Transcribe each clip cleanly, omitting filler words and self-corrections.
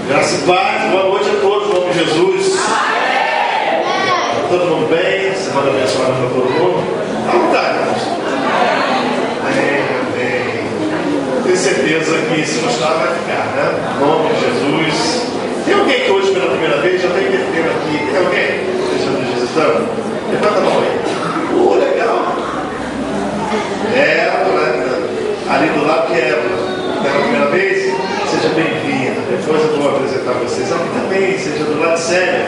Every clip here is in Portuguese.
Graça e paz, boa noite a todos, em nome de Jesus. Todo mundo bem? Semana abençoada para todo mundo? À vontade, irmãos. Amém, amém. Tenho certeza que se gostar vai ficar, né? Em nome de Jesus. Tem alguém que hoje pela primeira vez já tem inteiro aqui? Tem alguém? Jesus visitando? Levanta a mão aí. Legal. Ali do lado que é pela primeira vez, seja bem-vindo. Depois eu vou apresentar vocês. Aqui também, seja do lado de Célia.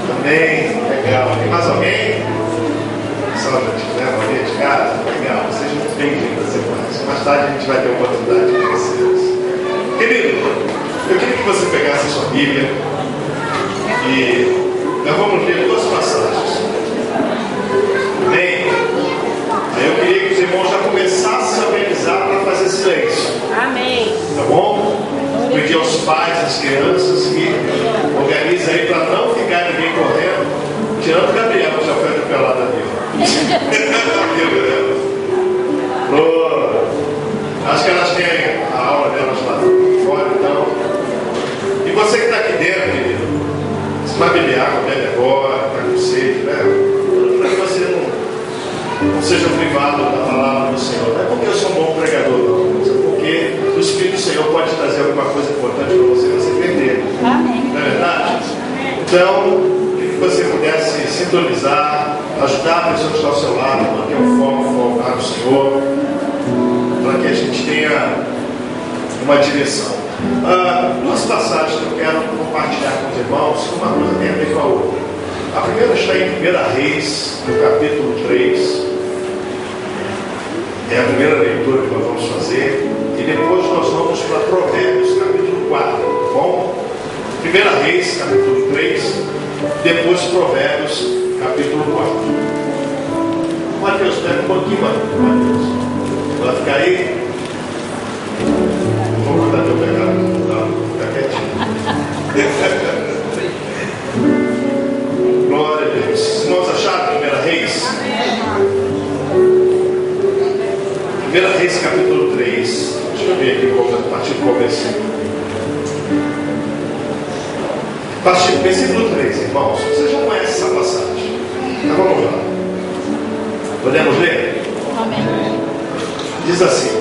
Também, legal. Tem mais alguém? Só né? Alguém de casa? Legal, sejam muito bem-vindos, irmãos. Mais tarde a gente vai ter a oportunidade de conhecê-los. Querido, eu queria que você pegasse a sua Bíblia e nós vamos ler duas passagens. Amém? Eu queria que os irmãos já começassem a organizar para fazer silêncio. Amém. Tá bom? Pedir aos pais, às crianças que organizem aí para não ficar ninguém correndo, tirando o Gabriel, que já foi atropelado ali. Acho que elas têm a aula delas lá fora, então. E você que está aqui dentro, querido, você vai beber água, bebe agora, está com sede, né? Para que você não seja privado da palavra do Senhor. Não é porque eu sou um bom pregador, não. Mas é porque o Espírito do Senhor pode trazer alguma coisa importante para você e você perder. Amém. Não é verdade? Então, que você pudesse sintonizar, ajudar a pessoa que está ao seu lado, manter o foco no Senhor, para que a gente tenha uma direção. Duas passagens que eu quero compartilhar com os irmãos, uma coisa tem a ver com a outra. A primeira está em 1 Reis, no capítulo 3. É a primeira leitura que nós vamos fazer. E depois nós vamos para Provérbios, capítulo 4. Tá bom? 1 Reis, capítulo 3. Depois Provérbios, capítulo 4. Mateus, pega um pouquinho, Mateus. Vai ficar aí? Vou mandar teu pecado. Fica quietinho. Glória a Deus. Se nós acharam 1 Reis? 1 Reis, capítulo 3. Deixa eu ver aqui a partir do começo. Versículo 3, irmãos. Você já conhece essa passagem. Então vamos lá. Podemos ler? Amém. Diz assim: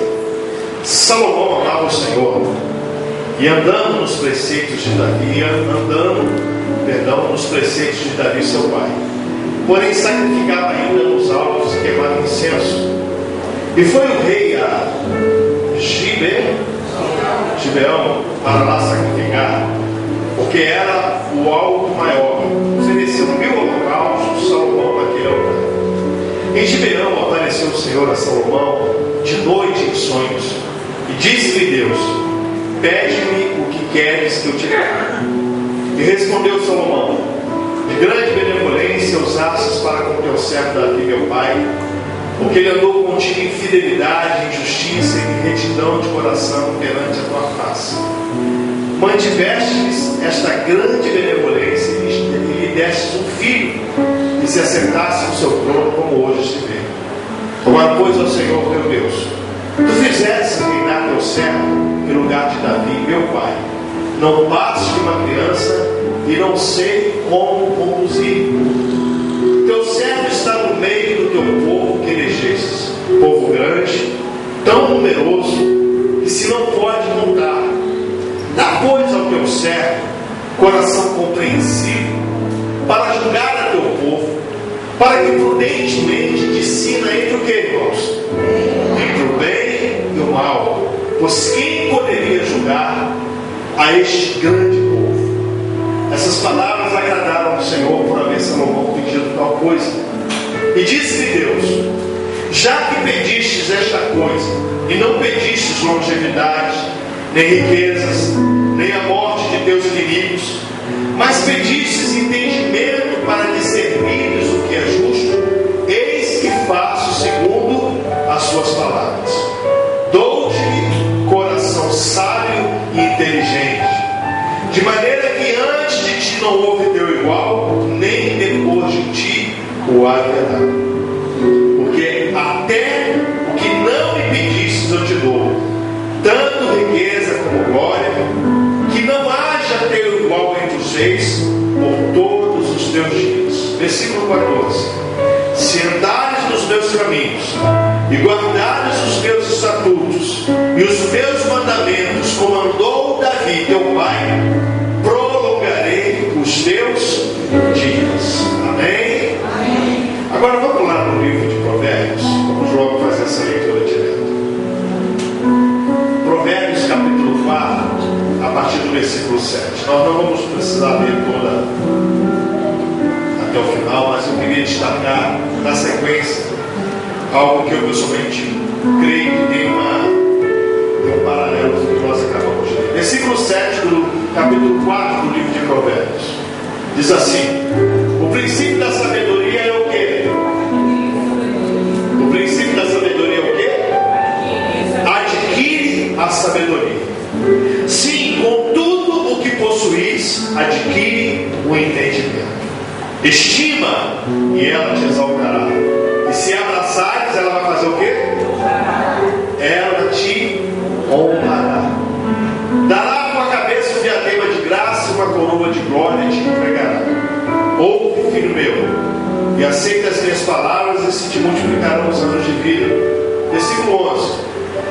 Salomão amava o Senhor e andando nos preceitos de Davi, nos preceitos de Davi seu pai. Porém sacrificava ainda nos altos e queimava incenso. E foi o rei a Gibeão para lá sacrificar, porque era o alto maior. Ofereceu 1000 holocaustos Salomão naquele altar. Em Gibeão apareceu o Senhor a Salomão de noite em sonhos, e disse-lhe Deus: pede-me o que queres que eu te dê. E respondeu Salomão: de grande benevolência usastes para com teu servo Davi meu pai, porque ele andou contigo em fidelidade, em justiça e em retidão de coração perante a tua face. Mantivestes esta grande benevolência e lhe destes um filho que se assentasse no seu trono, como hoje se vê. Agora, pois, ao Senhor teu Deus, tu fizeste reinar teu servo em lugar de Davi, meu pai. Não passes de uma criança e não sei como conduzir. Teu servo está no meio do teu povo que elegeste, povo grande, tão numeroso, que se não pode contar. Dá, pois, ao teu servo coração compreensivo, para julgar a teu povo, para que prudentemente discina entre o que, irmãos? Entre o bem e o mal. Pois quem poderia julgar a este grande povo? Essas palavras agradaram ao Senhor por haver Salomão pedido tal coisa. E disse-lhe Deus: já que pedistes esta coisa, e não pedistes longevidade, nem riquezas, nem a morte de teus inimigos, mas pedistes entendimento para discernires o que é justo, eis que faço segundo as suas palavras. Dou-te coração sábio e inteligente, de maneira que antes de ti não houve teu igual, nem depois de ti o haverá. Porque até o que não me pedistes eu te dou, tanto riqueza como glória, que não haja fez por todos os teus dias. Versículo 14: se andares nos meus caminhos e guardares os meus estatutos e os meus mandamentos, como andou Davi teu pai, prolongarei os teus dias. Amém? Amém. Agora vamos lá no livro de Provérbios. Vamos logo fazer essa leitura direta. Provérbios capítulo 4, a partir do versículo 7. Nós não vamos precisar ler toda até o final, mas eu queria destacar na sequência algo que eu pessoalmente creio que tem um paralelo com o que nós acabamos de ler. Versículo 7 do capítulo 4 do livro de Provérbios diz assim: o princípio da sabedoria é o quê? O princípio da sabedoria é o quê? Adquire a sabedoria. Sim, com tudo o que possuís, adquire o entendimento. Estima e ela te exaltará. E se abraçares, ela vai fazer o quê? Ela te honrará. Dará a tua cabeça um diadema de graça e uma coroa de glória te entregará. Ouve, filho meu, e aceita as minhas palavras, e se te multiplicarão os anos de vida. Versículo 11: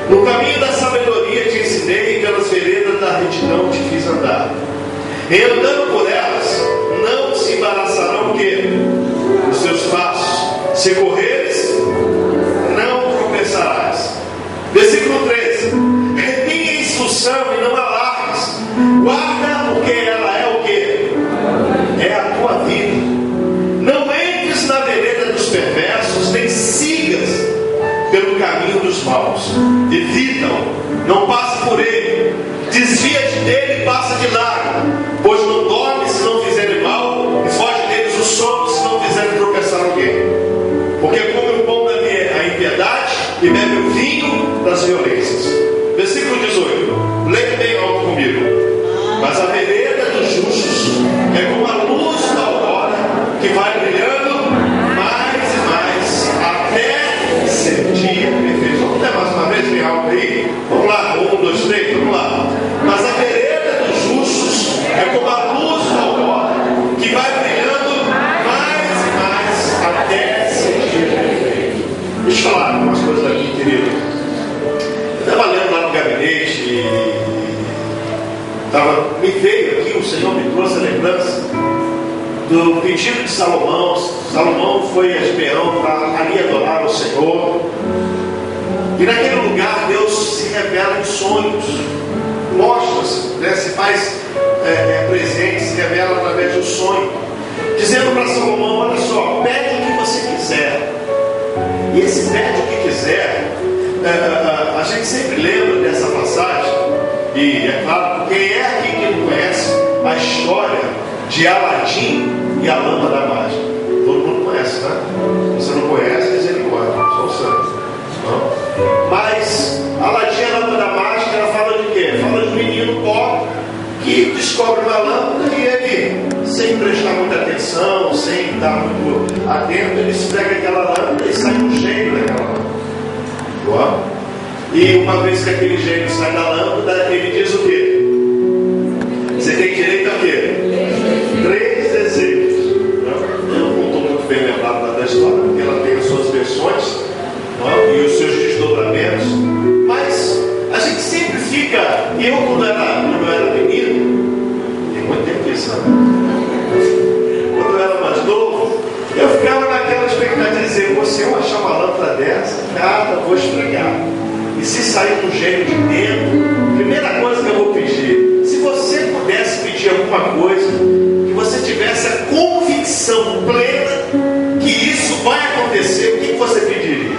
no caminho da sabedoria te ensinei, e pelas veredas da retidão te fiz andar. E andando por elas, não se embaraçarão o quê? Os teus passos. Se correres, não tropeçarás. Versículo 13: retém a instrução e não alargues. Guarda, porque ela é o quê? É a tua vida. Não entres na vereda dos perversos, nem sigas pelo caminho dos maus. Evita-o, não passe por ele. Desvia-te dele e passa de largo, pois não dorme se não fizerem mal, e foge deles o sono se não fizerem tropeçar alguém. Porque come o pão da impiedade e bebe o vinho das violências. Versículo 18: leia bem alto comigo. Mas a vereda dos justos é como a luz da aurora, que vai brilhando mais e mais até ser dia perfeito. Vamos ler mais uma vez bem alto aí? Vamos lá, 1, 2, 3, vamos lá. Mas a vereda dos justos é como a luz da aurora, que vai brilhando mais e mais até ser dia perfeito. Deixa eu falar algumas coisas aqui, querido. Eu estava lendo lá no gabinete e me veio aqui, o Senhor me trouxe a lembrança do pedido de Salomão. Salomão foi a Gibeão para ali adorar o Senhor. E naquele lugar Deus se revela em sonhos, mostra-se, né, se faz presente, se revela através do sonho, dizendo para Salomão: olha só, pede o que você quiser. E esse pede o que quiser, a gente sempre lembra dessa passagem. E é claro, quem é aqui que não conhece a história de Aladim e a lâmpada mágica? Todo mundo conhece, né? Se você não conhece, misericórdia, só o santo. Mas Aladim e a lâmpada mágica, ela fala de quê? Fala de um menino pobre que descobre uma lâmpada e ele, sem prestar muita atenção, sem estar muito atento, ele esfrega aquela lâmpada e sai um gênio daquela lâmpada. Boa? E uma vez que aquele gênio sai da lâmpada, ele diz o quê? Você tem direito a quê? 3 desejos. Eu não estou muito bem lembrado da história, porque ela tem as suas versões, e os seus desdobramentos. Mas a gente sempre fica. E eu, quando eu era menino, tem muito tempo isso, né? Quando eu era mais novo, eu ficava naquela expectativa de dizer: se eu achar uma lâmpada dessa, cara, vou esfregar. E se sair um gênio de dentro, primeira coisa que eu vou pedir: se você pudesse pedir alguma coisa, que você tivesse a convicção plena que isso vai acontecer, o que você pediria?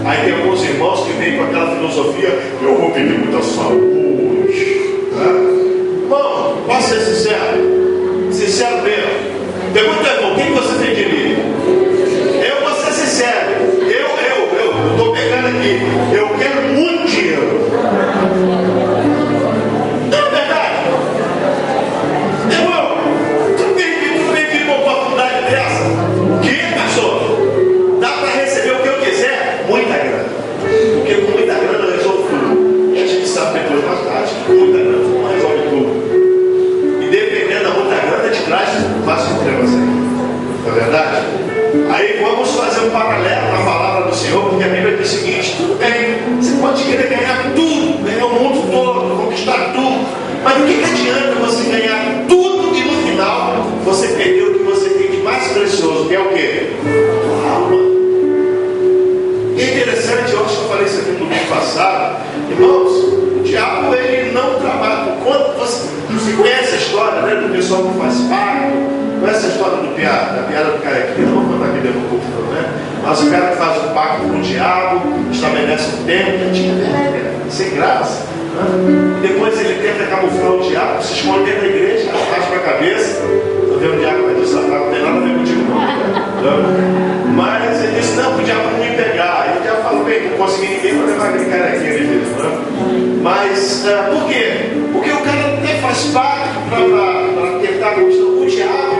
Aí tem alguns irmãos que vêm com aquela filosofia: eu vou pedir muita saúde. Irmão, posso ser sincero? Sincero mesmo. Pergunta, irmão, o que você pediria? Eu vou ser sincero. Eu estou pegando aqui. Eu quero muito dinheiro. Não é verdade? Irmão, tu não tem uma oportunidade dessa? O que, pastor? Dá para receber o que eu quiser? Muita grana. Porque com muita grana eu resolvo tudo. E a gente sabe depois Mas o que adianta você ganhar tudo e no final você perdeu o que você tem de mais precioso, que é o quê? A alma. E é interessante, eu acho que eu falei isso aqui no domingo passado, irmãos, o diabo ele não trabalha. Quando você conhece a história, né, do pessoal que faz pacto, conhece a história da piada do cara aqui, eu não vou contar aqui dentro do culto, né? Mas o cara que faz um pacto com o diabo, estabelece um tempo, cantinha velha, sem graça. E depois ele tenta camuflar o diabo, se esconde dentro da igreja, raspa a cabeça. Estou vendo o diabo, mas o Satanás não tem nada a ver contigo, não. Mas ele disse: não, o diabo não me pegar. E o diabo falou: bem, não consegui ninguém para levar aquele cara aqui, ele disse, né? Mas por quê? Porque o cara até faz pacto para tentar conquistar. O diabo,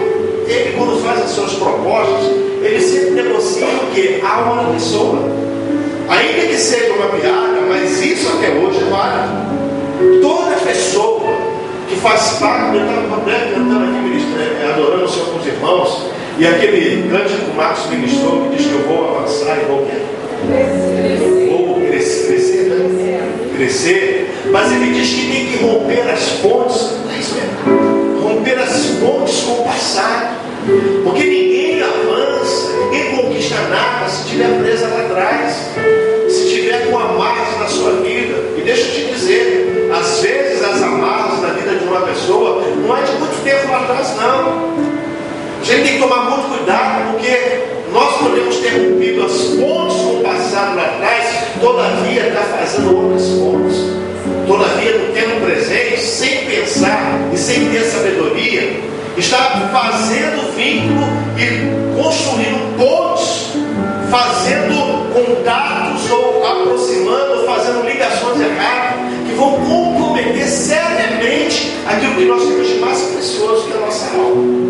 ele quando faz as suas propostas, ele sempre negocia o quê? A alma da pessoa. Ainda que seja uma piada, mas isso até hoje vale. Toda pessoa que faz parte, eu estava cantando aqui, adorando o Senhor com os irmãos, e aquele cântico que o Marcos ministrou, que diz que eu vou avançar e vou crescer, né? Crescer, mas ele diz que tem que romper as pontes, romper as pontes com o passado, porque ninguém avança, ninguém conquista nada se estiver presa lá atrás, se estiver com amarras na sua vida. E deixa eu te dizer, às vezes as amarras na vida de uma pessoa não é de muito tempo lá atrás, não. A gente tem que tomar muito cuidado, porque nós podemos ter rompido as pontes com o passado lá atrás, todavia está fazendo outras pontes, todavia no tempo presente, sem pensar e sem ter sabedoria, está fazendo vínculo e construindo pontes, fazendo contatos ou aproximando, fazendo ligações erradas, que vão comprometer seriamente aquilo que nós temos de mais precioso, que é a nossa alma.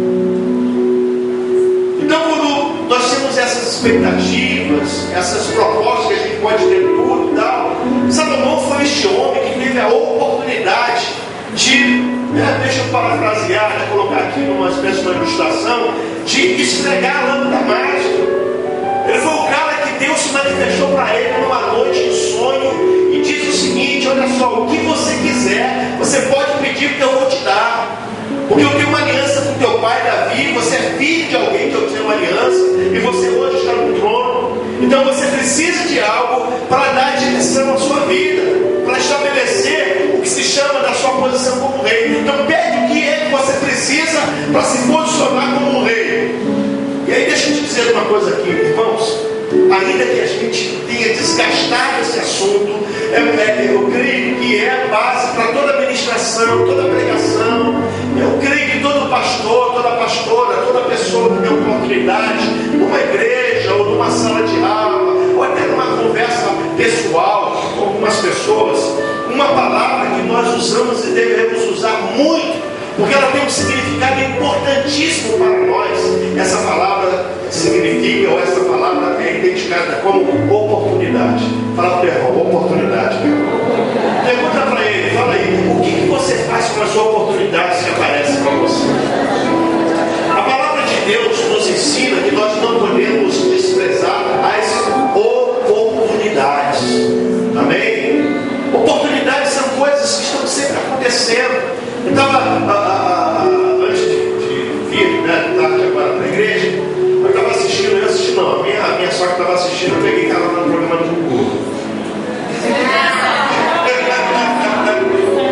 Então, quando nós temos essas expectativas, essas propostas que a gente pode ter tudo e tal, Salomão foi este homem que teve a oportunidade de, deixa eu parafrasear, de colocar aqui numa espécie de uma ilustração, de esfregar a lâmpada mágica. Ele foi o cara que Deus se manifestou para ele numa noite de sonho e diz o seguinte: olha só, o que você quiser, você pode pedir que eu vou te dar. Porque eu tenho uma aliança com teu pai Davi, você é filho de alguém que eu tenho uma aliança, e você hoje está no trono. Então você precisa de algo para dar direção à sua vida, para estabelecer o que se chama da sua posição como rei. Então pede o que é que você precisa para se posicionar como rei. E aí deixa eu te dizer uma coisa aqui, irmãos. Ainda que a gente tenha desgastado esse assunto, eu creio que é a base para toda ministração, toda pregação. Eu creio que todo pastor, toda pastora, toda pessoa que tem oportunidade, numa igreja ou numa sala de aula, ou até numa conversa pessoal com algumas pessoas, uma palavra que nós usamos e devemos usar muito, porque ela tem um significado importantíssimo para nós. Essa palavra significa, ou essa palavra é identificada como oportunidade. Fala para o irmão, oportunidade. Pergunta para ele, fala aí, o que você faz com as oportunidades que aparecem para você? A palavra de Deus nos ensina que nós não podemos desprezar as oportunidades. Amém? Oportunidades são coisas que estão sempre acontecendo. Eu estava, antes de vir, tarde agora para a igreja, eu estava assistindo, a minha sogra estava assistindo, eu peguei ela no programa do Google.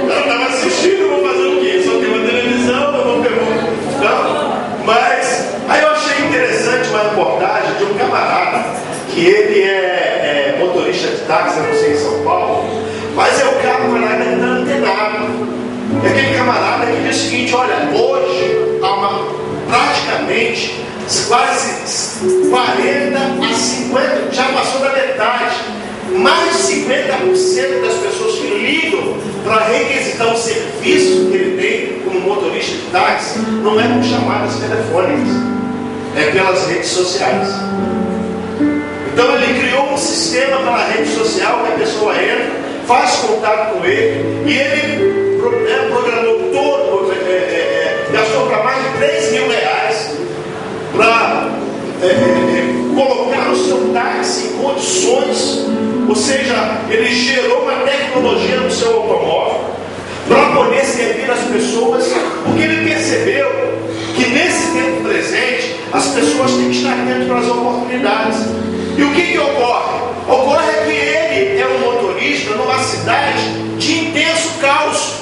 Ela estava assistindo, eu vou fazer o quê? Só tem uma televisão, eu vou pegar. Não? Mas, aí eu achei interessante uma reportagem de um camarada, que ele é motorista de táxi, não sei, em São Paulo, mas é o camarada que está antenado. É aquele camarada que diz o seguinte: olha, hoje praticamente quase 40 a 50, já passou da metade, mais de 50% das pessoas que ligam para requisitar o serviço que ele tem como motorista de táxi não é com chamadas telefônicas, é pelas redes sociais. Então ele criou um sistema pela rede social que a pessoa entra, faz contato com ele, e ele programou todo, gastou para mais de 3 mil reais para colocar o seu táxi em condições, ou seja, ele gerou uma tecnologia no seu automóvel para poder servir as pessoas, porque ele percebeu que nesse tempo presente as pessoas têm que estar dentro das oportunidades. E o que ocorre? Ocorre que ele é um motorista numa cidade de intenso caos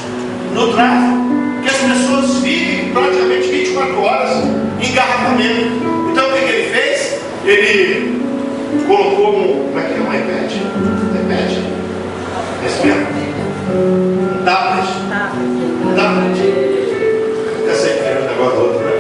no tráfego, que as pessoas vivem praticamente 24 horas em engarrafamento. Então o que ele fez? Ele colocou como é que é um iPad? iPad? Esse mesmo? Um tablet. Um tablet. Eu sei que é um negócio do outro, né?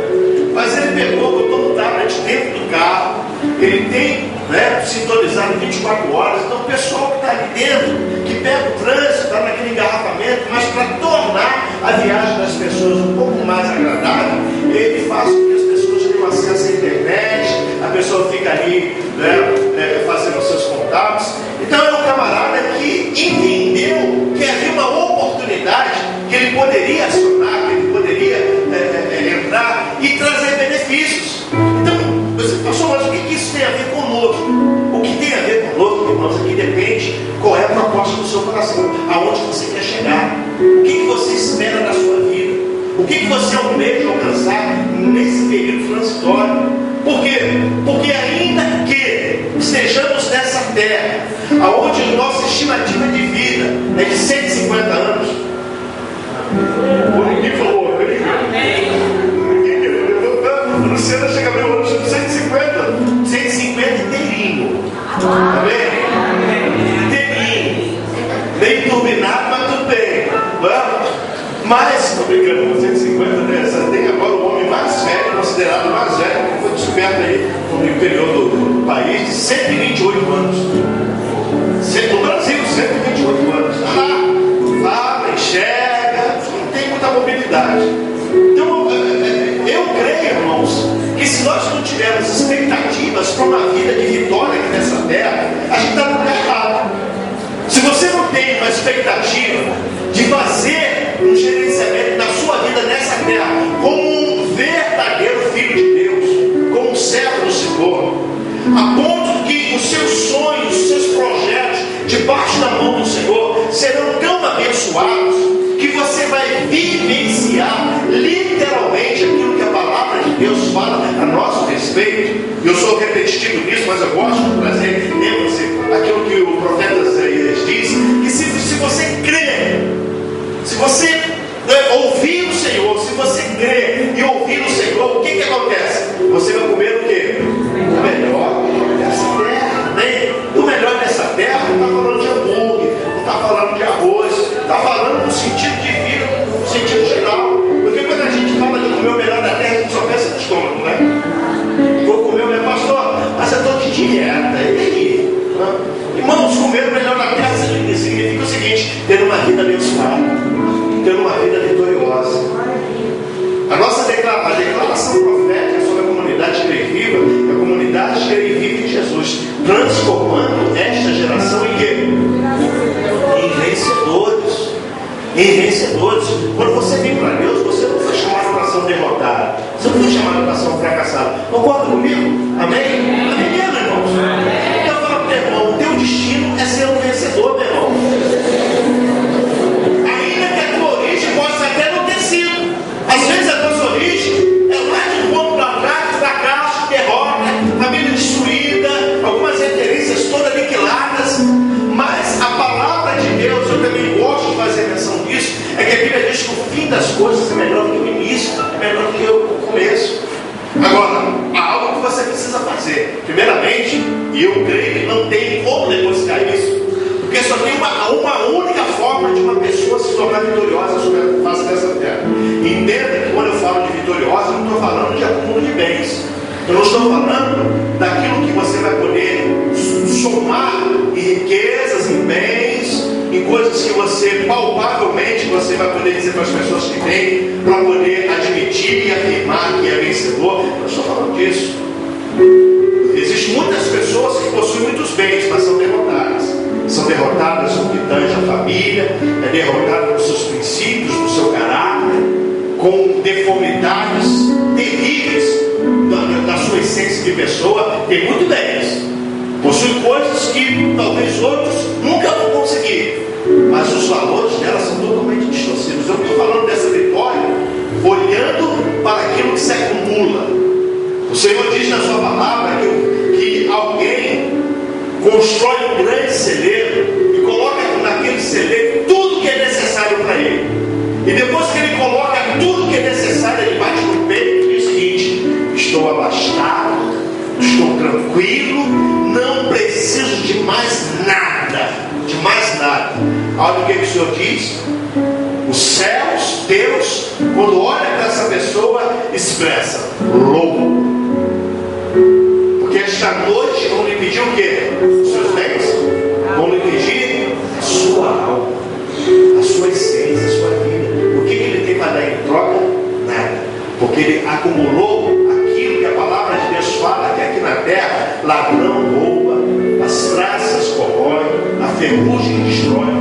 Mas ele pegou, botou um tablet dentro do carro. Ele tem, né, sintonizado 24 horas. Então o pessoal que está ali dentro, que pega o trânsito, está naquele engarrafamento, mas para tornar a viagem das pessoas um pouco mais agradável, ele faz com que as pessoas tenham acesso à internet, a pessoa fica ali, né, fazendo os seus contatos. Então é um camarada que entendeu que havia uma oportunidade que ele poderia acionar, que ele poderia entrar e trazer benefícios. Então, você pensou, mas o que isso tem a ver conosco? O que tem a ver conosco, irmãos, aqui depende qual é a proposta do seu coração, aonde você quer chegar, o que você espera da sua vida, o que você almeja alcançar nesse período transitório. Por quê? Porque ainda que estejamos nessa terra, aonde a nossa estimativa de vida é de 150 anos, ninguém falou, o Luciano chega a ver o ano de 150 inteirinho, tá vendo? Inteirinho, bem turbinado, mas tudo bem, mas, estou brincando, 150, né? Tem agora o homem mais velho, considerado mais velho, que foi descoberto aí no interior do país, de 128 anos. No Brasil, 128 anos. Fala, enxerga, não tem muita mobilidade. Então, eu creio, irmãos, que se nós não tivermos expectativas para uma vida de vitória aqui nessa terra, a gente está no lugar errado. Se você não tem uma expectativa de fazer um gerenciamento da sua vida nessa terra como um verdadeiro filho de Deus, como um servo do Senhor, a ponto que os seus sonhos, os seus projetos debaixo da mão do Senhor serão tão abençoados que você vai vivenciar literalmente aquilo que a palavra de Deus fala a nosso respeito. Eu sou repetitivo nisso, mas eu gosto de trazer ênfase aquilo que o profeta Isaías diz, que se você crer, se você ouvir o Senhor, se você crer e ouvir o Senhor, o que acontece? Você vai comer o quê? O melhor dessa terra, né? O melhor dessa terra não está falando de hambúrguer, não está falando de arroz, está falando no sentido de vida, no sentido geral. Porque quando a gente fala de comer o melhor da terra, a gente só pensa no estômago, né? Vou comer o melhor, pastor, mas eu estou de dieta, e aí? Irmãos, comer o melhor da terra significa o seguinte: ter uma vida abençoada, ter uma vida vitoriosa. A nossa declaração profética sobre a comunidade de Igreja Viva é a comunidade de Igreja Viva em Jesus, transformando esta geração em quê? Em vencedores. Em vencedores. Quando você vem para Deus, você não foi chamado para ser um derrotado, você não foi chamado para ser um fracassado. Concorda comigo? Amém? Amém mesmo, irmãos? Então eu falo para o teu irmão, o teu destino é ser um vencedor, meu irmão. Ainda que a tua origem possa até não ter sido. Às vezes a tua origem é lá de um ponto para trás, fracasso, derrota, família destruída, algumas referências todas aniquiladas. Mas a palavra de Deus, eu também gosto de fazer menção disso, é que a Bíblia diz que o fim das coisas é melhor do que o início, é melhor do que o começo. Agora, há algo que você precisa fazer. Primeiramente, e eu creio que não tem como negociar isso, porque só tem uma única forma de uma pessoa se tornar vitoriosa sobre a face dessa terra. Entenda que quando eu falo de vitoriosa, eu não estou falando de acúmulo de bens. Eu não estou falando daquilo que você vai poder somar em riquezas, em bens, em coisas que você, palpavelmente, você vai poder dizer para as pessoas que têm, para poder admitir e afirmar que é vencedor. Eu não estou falando disso. Existem muitas pessoas que possuem muitos bens, mas são derrotadas. São derrotadas no que tange a família, é derrotada nos seus princípios, no seu caráter, com deformidades terríveis da sua essência de pessoa. Tem muito bens, possui coisas que talvez outros nunca vão conseguir, mas os valores delas são totalmente distorcidos. Eu constrói um grande celeiro e coloca naquele celeiro tudo que é necessário para ele. E depois que ele coloca tudo que é necessário, ele bate no peito e diz o seguinte: estou abastado, estou tranquilo, não preciso de mais nada, de mais nada. Olha o que o Senhor diz. Os céus, Deus, quando olha para essa pessoa, expressa: louco. Porque esta noite vão lhe pedir o quê? Os seus bens? Vão lhe pedir a sua alma, a sua essência, a sua vida. O que ele tem para dar em troca? Nada. Porque ele acumulou aquilo que a palavra de Deus fala, que aqui na terra ladrão rouba, as traças corroem, a ferrugem destrói.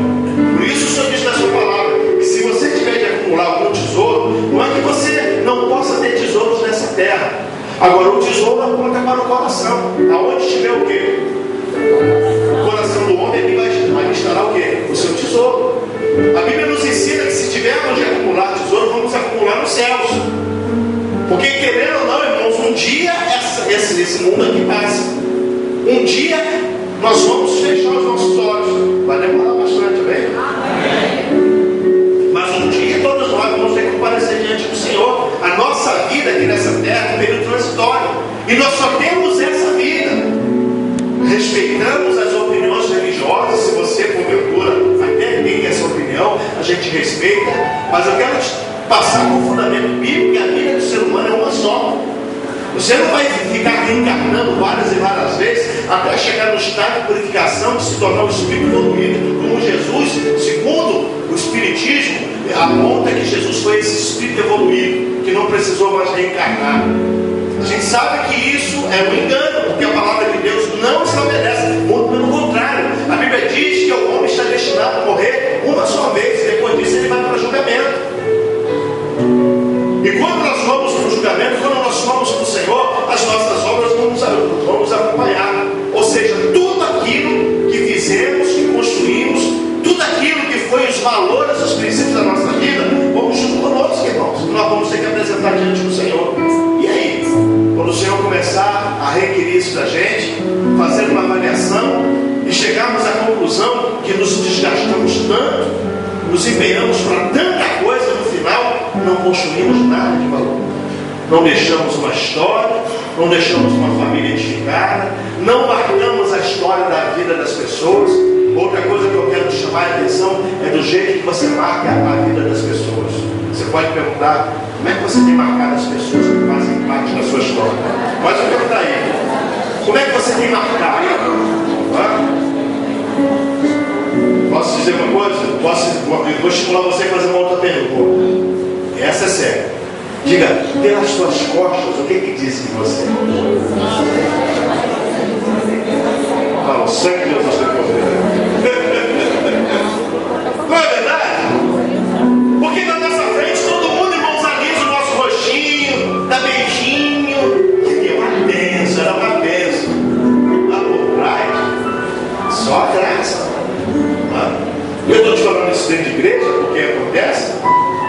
Por isso o Senhor diz na sua palavra que se você tiver de acumular algum tesouro, não é que você não possa ter tesouros nessa terra. Agora o tesouro aponta para o coração. Aonde estiver o quê? O coração do homem, ele vai estará o quê? O seu tesouro. A Bíblia nos ensina que se tivermos de acumular tesouro, vamos acumular nos céus. Porque querendo ou não, irmãos, um dia esse mundo aqui passa. Um dia nós vamos fechar os nossos olhos. Vai demorar bastante, bem? Mas um dia todos nós vamos ter que comparecer diante do Senhor. A nossa vida aqui nessa terra é um período transitório. E nós só temos essa vida. Respeitamos as opiniões religiosas. Se você, porventura, até tem essa opinião, a gente respeita. Mas eu quero passar com o fundamento bíblico que a vida do ser humano é uma só. Você não vai ficar reencarnando várias e várias vezes até chegar no estado de purificação, de se tornar um espírito evoluído, como Jesus, segundo o Espiritismo, aponta que Jesus foi esse espírito evoluído, que não precisou mais reencarnar. A gente sabe que isso é um engano, porque a palavra de Deus não estabelece, muito pelo contrário. A Bíblia diz que o homem está destinado a morrer uma só vez, e depois disso ele vai para o julgamento. E quando nós vamos para o julgamento, quando nós vamos para o Senhor, as nossas obras vão nos acompanhar. Ou seja, tudo aquilo que fizemos, que construímos, tudo aquilo que foi os valores, os princípios da nossa vida, vamos junto conosco, irmãos. Nós vamos ter que apresentar diante do Senhor. E aí? Quando o Senhor começar a requerer isso da gente, fazer uma avaliação e chegarmos à conclusão que nos desgastamos tanto, nos empenhamos para tanta coisa, no final não construímos nada de valor. Não deixamos uma história, não deixamos uma família edificada, não marcamos a história da vida das pessoas. Outra coisa que eu quero te chamar a atenção é do jeito que você marca a vida das pessoas. Você pode perguntar: como é que você tem marcado as pessoas que fazem parte da sua história? Pode perguntar aí. Como é que você tem marcado? Posso dizer uma coisa? Vou estimular você a fazer uma outra pergunta. Essa é séria. Diga: pelas suas costas, o que dizem de você? Fala, o sangue de Deus está correndo. Não é verdade? Porque na nossa frente todo mundo, irmãos, alisa o nosso rostinho, dá beijinho. Que é uma bênção, era uma bênção. Lá por trás, só a graça. Eu estou te falando isso dentro de igreja, porque acontece,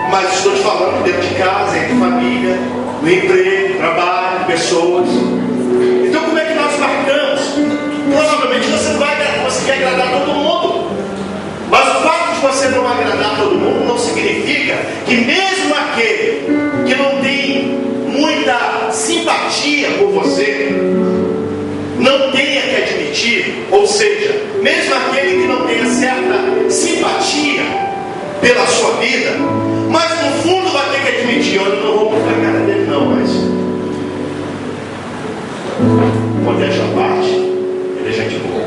mas estou te falando dentro de casa, entre família, no emprego, trabalho, pessoas. Então como é que nós marcamos? Provavelmente você não vai conseguir agradar todo mundo. Mas o fato de você não agradar todo mundo não significa que mesmo aquele que não tem muita simpatia por você, não tenha que admitir, ou seja, mesmo aquele que não tenha certa simpatia pela sua vida, mas no fundo vai ter que admitir: olha, eu não vou mostrar a cara dele não, mas modéstia à parte, ele é gente boa.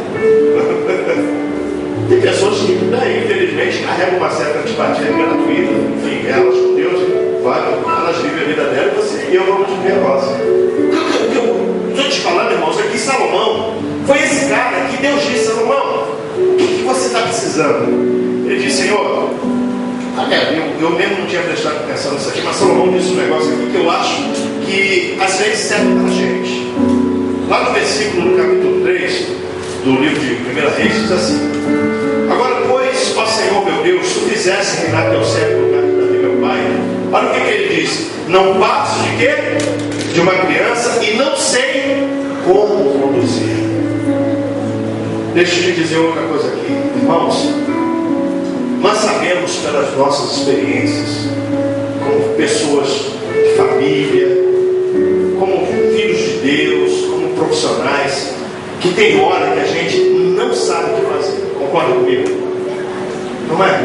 Tem pessoas que, infelizmente, carregam uma certa antipatia gratuita, enfim, elas com Deus, elas vivem a vida dela e você e eu vamos viver a nossa. O que eu estou te falando, irmãos, é que Salomão foi esse cara que Deus disse: Salomão, o que você está precisando? Ele disse: Senhor, eu mesmo não tinha prestado atenção nisso aqui, mas Salomão disse um negócio aqui que eu acho que às vezes serve para a gente. Lá no versículo do capítulo 3 do livro de 1 Reis diz assim: agora, pois, ó Senhor meu Deus, tu fizesse reinar teu servo no lugar de Davi meu pai. Olha o que ele disse: não passo de quê? De uma criança, e não sei como conduzir. Deixa eu te dizer outra coisa aqui, irmãos. Nós sabemos pelas nossas experiências, como pessoas de família, como filhos de Deus, como profissionais, que tem hora que a gente não sabe o que fazer. Concorda comigo? Não é?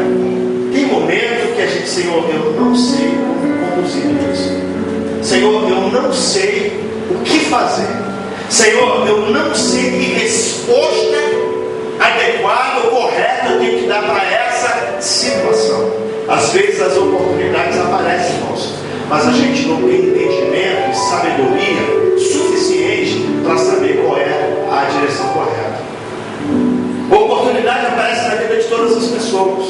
Tem momento que a gente, Senhor, eu não sei como conduzir isso. Senhor, eu não sei o que fazer. Senhor, eu não sei que resposta adequada ou correta eu tenho que dar para essa situação. Às vezes as oportunidades aparecem, irmãos, mas a gente não tem entendimento e sabedoria suficiente para saber qual é a direção correta. A oportunidade aparece na vida de todas as pessoas.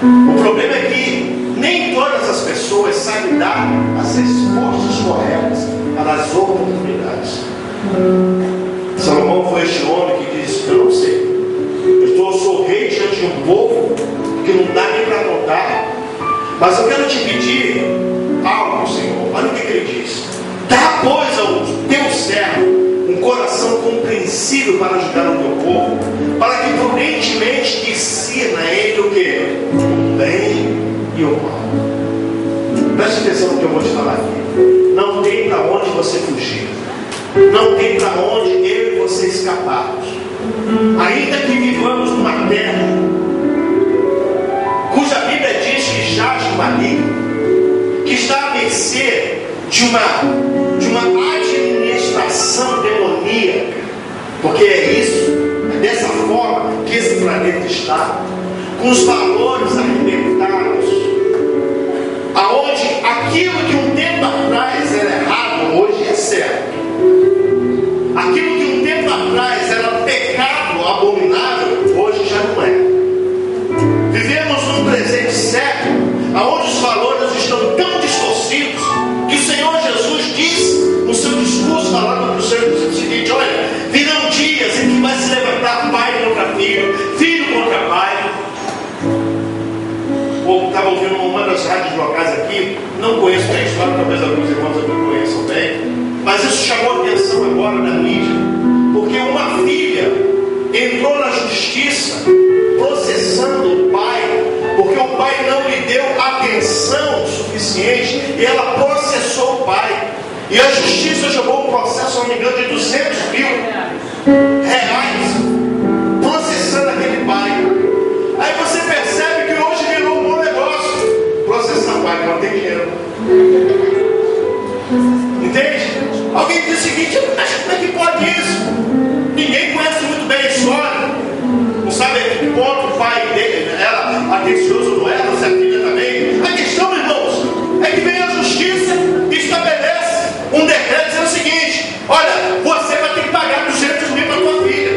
O problema é que nem todas as pessoas sabem dar as respostas corretas para as oportunidades. Salomão foi este homem que disse: eu não sei, eu sou rei diante de um povo que não dá nem para contar, mas eu quero te pedir algo, Senhor. Olha o que ele diz: dá, pois, ao teu servo um coração compreensível para ajudar o teu povo, para que prudentemente discirna entre o que? O bem e o mal. Preste atenção no que eu vou te falar aqui. Não tem para onde você fugir, não tem para onde eu e você escaparmos. Ainda que vivamos numa terra cuja Bíblia diz que jaz o maligno, que está à mercê de uma administração demoníaca, porque é isso, é dessa forma que esse planeta está, com os valores arrebentados, aonde aquilo que um tempo atrás era errado, hoje é certo. Aquilo que um tempo atrás era pecado, abominável, hoje já não é. Vivemos num presente século, onde os valores estão tão distorcidos, que o Senhor Jesus disse no seu discurso, falando para os seus discípulos o seguinte: olha, virão dias em que vai se levantar pai contra filho, filho contra pai. Ou estava ouvindo uma das rádios locais aqui, não conheço a história, talvez alguns irmãos aqui conheçam bem, mas isso chamou a atenção agora da mídia, porque uma filha entrou na justiça processando o pai, porque o pai não lhe deu atenção suficiente, e ela processou o pai, e a justiça jogou um processo, se não me engano, de 200 mil reais, processando aquele pai. Aí você percebe que hoje virou um bom negócio processar o pai, não tem dinheiro. Entende? Alguém diz o seguinte: mas como é que pode isso? Ninguém conhece muito bem a história, não sabe a que ponto o pai dele era atencioso ou não era, se a filha também. A questão, irmãos, é que vem a justiça e estabelece um decreto dizendo o seguinte: olha, você vai ter que pagar 200 mil para a tua filha,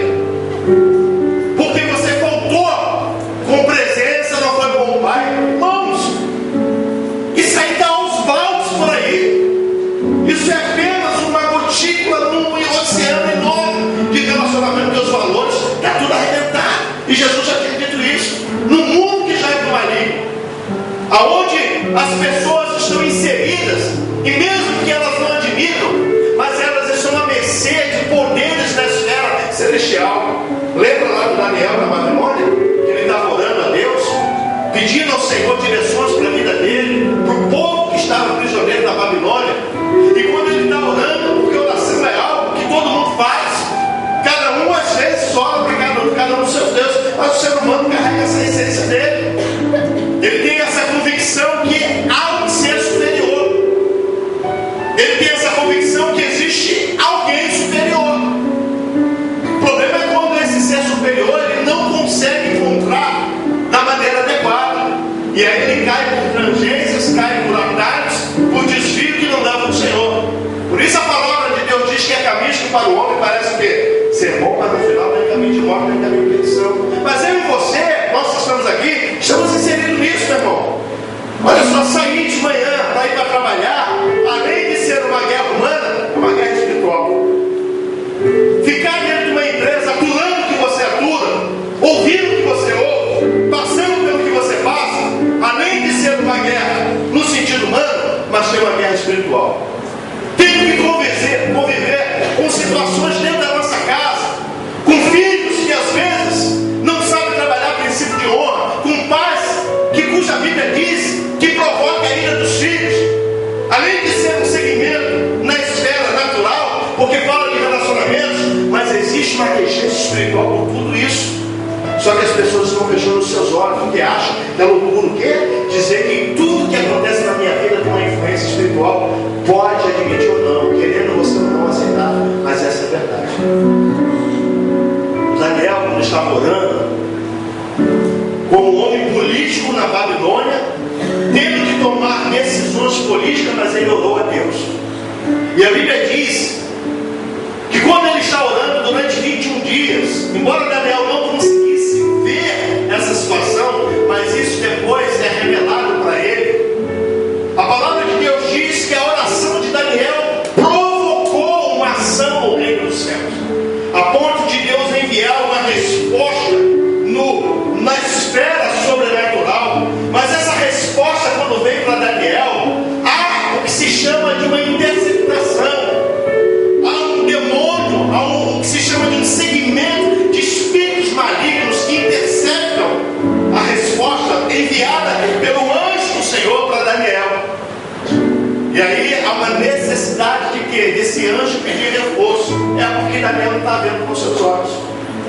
porque você faltou com presença, não foi com o pai. Irmãos, isso aí está aos baldes por aí. Isso é apenas uma gotícula num oceano enorme de relacionamento, dos valores, está tudo arrebentado. E Jesus já tinha dito isso. No mundo que já é do maligno, aonde as pessoas estão inseridas, e mesmo que elas não admitam, mas elas estão à mercê de poderes da esfera celestial. Lembra lá do Daniel na Babilônia, que ele estava orando a Deus, pedindo ao Senhor direções para a vida dele, para o povo que estava prisioneiro na Babilônia. E quando ele está orando, porque oração é algo que todo mundo faz, cada um às vezes ora para cada um dos seus deuses, mas o ser humano carrega essa essência dele. Ele tem essa convicção que há um ser superior. Ele tem essa convicção que existe alguém superior. O problema é quando esse ser superior ele não consegue encontrar da maneira adequada. E aí ele cai por tangências, cai por atalhos, por desvio que não dava para o Senhor. Por isso a palavra de Deus diz que é caminho que para o homem parece o quê? Ser bom, mas no final tem caminho de morte, tem caminho de perdição. Mas eu e você, nós que estamos aqui, estamos inseridos nisso, meu irmão. Olha só, sair de manhã para ir para trabalhar, além de ser uma guerra humana, é uma guerra espiritual. Ficar dentro de uma empresa, aturando o que você atura, ouvindo o que você ouve, passando pelo que você passa, além de ser uma guerra no sentido humano, mas tem uma guerra espiritual. Tendo que conviver com situações dentro da nossa casa, com filhos que às vezes uma queixa espiritual por tudo isso. Só que as pessoas estão fechando os seus olhos, porque acham que é loucura. O quê? Dizer que tudo que acontece na minha vida tem uma influência espiritual. Pode admitir ou não, querendo você ou não aceitar, mas essa é a verdade. Daniel, quando estava orando, como homem político na Babilônia, tendo que tomar decisões políticas, mas ele orou a Deus. E a Bíblia diz que quando ele está orando durante 21 dias, embora Daniel não conseguisse ver essa situação, mas isso depois é revelado para ele, a palavra de Deus diz que a oração de Daniel provocou uma ação no reino dos céus, a ponto de Deus enviar uma resposta na esfera sobrenatural. Mas essa resposta, quando veio para Daniel, há o que se chama de uma interceptação, há um demônio, há o que se chama de um segmento de espíritos malignos que interceptam a resposta enviada pelo anjo do Senhor para Daniel. E aí há uma necessidade de quê? Desse anjo pedir reforço. É porque Daniel não está vendo com seus olhos.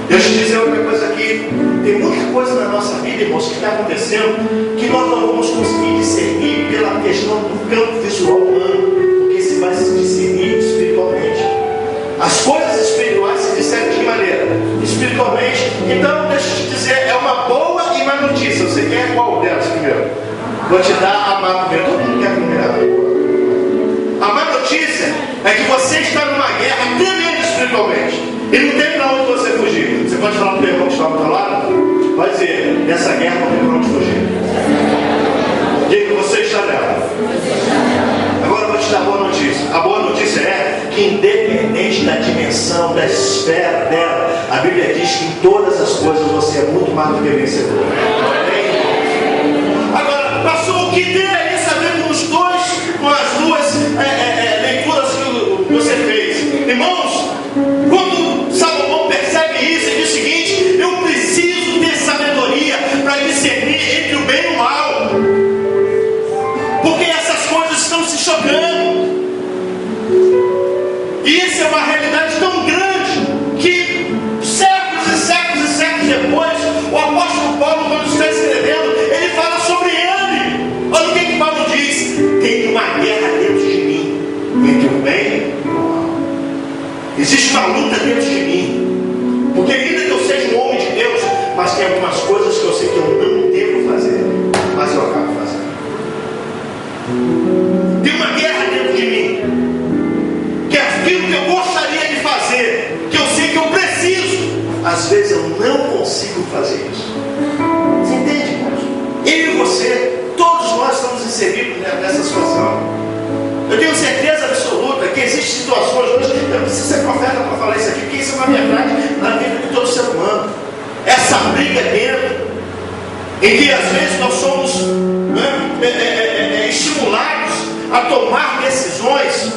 Deixa eu dizer outra coisa aqui. Tem muita coisa na nossa vida, irmãos, que está acontecendo que nós não vamos conseguir discernir pela questão do campo visual humano, porque se vai se discernir espiritualmente. As coisas espirituais se discernem de que maneira? Espiritualmente. Então, deixa eu te dizer, é uma boa e má notícia. Você quer qual delas primeiro? Vou te dar a má primeiro. Todo mundo quer a primeira. A má notícia é que você está numa guerra tremenda espiritualmente. E não tem para onde você fugir. Você pode falar para o irmão que está do outro lado? Vai dizer, nessa guerra não tem para onde fugir. Diga que você está nela. Agora eu vou te dar a boa notícia. A boa notícia é que independente da dimensão, da esfera dela, a Bíblia diz que em todas as coisas você é muito mais do que vencedor. Agora, pastor, o que tem aí saber com as duas leituras que você fez? Irmãos, quando Salomão percebe isso, ele diz o seguinte: eu preciso ter sabedoria para discernir entre o bem e o mal, porque essas coisas estão se chocando, e isso é uma realidade tão grande que séculos e séculos e séculos depois, o apóstolo Paulo, quando está escrevendo, ele fala sobre ele. Olha o que Paulo diz: tem uma guerra dentro de mim entre o bem e o mal. Existe uma luta dentro de mim, porque ainda que eu seja um homem de Deus, mas tem algumas coisas que eu sei que eu não devo fazer, mas eu acabo fazendo. Tem uma guerra dentro de mim, que é aquilo que eu gostaria de fazer, que eu sei que eu preciso, às vezes eu não consigo fazer isso. Você entende, irmãos? Eu e você, todos nós estamos inseridos nessa situação. Eu tenho certeza absoluta que existem situações hoje, eu não preciso ser profeta para falar isso aqui, porque isso é uma verdade na vida de todo ser humano. Essa briga dentro, em que às vezes nós somos estimulados a tomar decisões,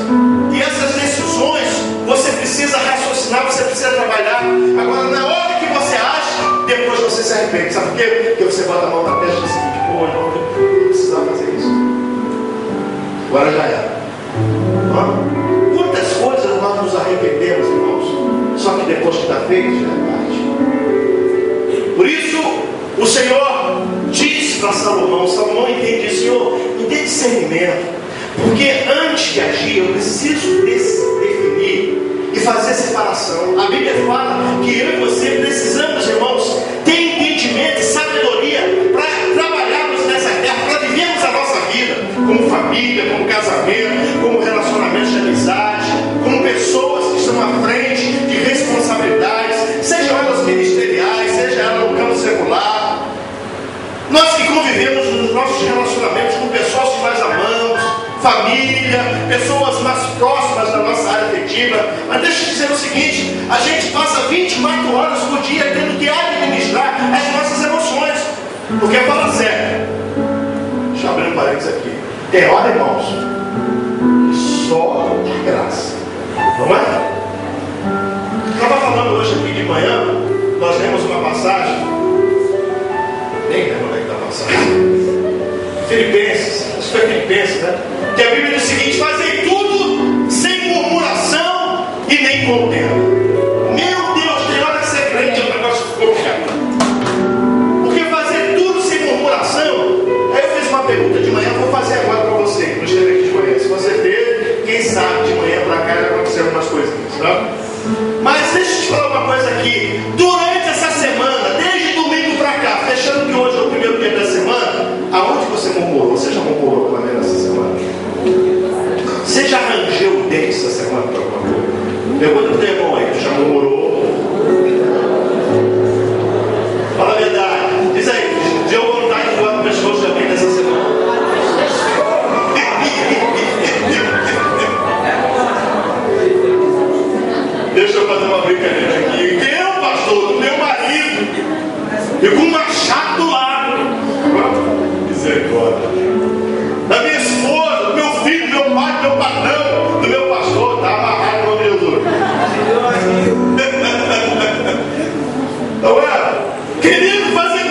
e essas decisões você precisa raciocinar, você precisa trabalhar. Agora, na hora que você acha, depois você se arrepende. Sabe por quê? Porque você bota a mão na testa e diz o seguinte: pô, eu não precisava fazer isso. Agora já era. Quantas coisas nós nos arrependemos, irmãos, só que depois que está feito já é tarde. Por isso o Senhor disse para Salomão entende, Senhor, me dê discernimento, porque antes de agir eu preciso definir e fazer separação. A Bíblia fala que eu e você precisamos, irmãos, ter entendimento e sabedoria para trabalharmos nessa terra, para vivermos a nossa vida como família, como casamento, como relacionamentos de amizade, como pessoas que estão à frente de responsabilidades, sejam elas ministeriais, seja ela no campo secular. Nós que convivemos nos nossos relacionamentos com pessoas que nós amamos, família, pessoas mais próximas da nossa área afetiva. Mas deixa eu dizer o seguinte: a gente passa 24 horas por dia tendo que administrar as nossas emoções, porque fala sério. Deixa eu abrir um parênteses aqui. Tem hora, irmãos, só de graça, não é? Estava falando hoje aqui de manhã, nós lemos uma passagem, nem lembro onde é que está a passagem, Filipenses, acho que foi Filipenses, né? Que a Bíblia diz o seguinte: fazei tudo sem murmuração e nem contenda. Meu Deus, dente essa semana para alguma coisa? Pergunta pro teu irmão aí, tu já murmurou? Fala a verdade. Diz aí, deu vontade de voar no pescoço também nessa semana. Deixa eu fazer uma brincadeira aqui. Eu, pastor, do meu marido, e com um machado do lado. Misericórdia. Da minha esposa, do meu filho, do meu pai, do meu patrão, do meu pastor, está amarrado no nome de Jesus. Então querendo fazer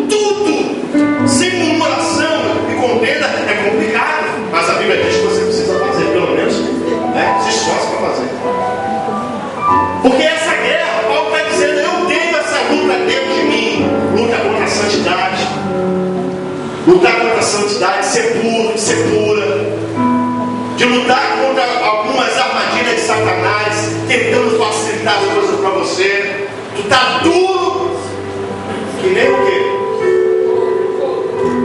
tudo, sem murmuração e contenda é complicado, mas a Bíblia diz que você precisa fazer, pelo menos, se esforce para fazer. Porque essa guerra, Paulo está dizendo, eu tenho essa luta dentro de mim, luta contra a santidade, lutar contra a santidade, ser puro, ser pura, de lutar contra algumas armadilhas de Satanás, tentando facilitar as coisas para você. Tu está duro, que nem o quê?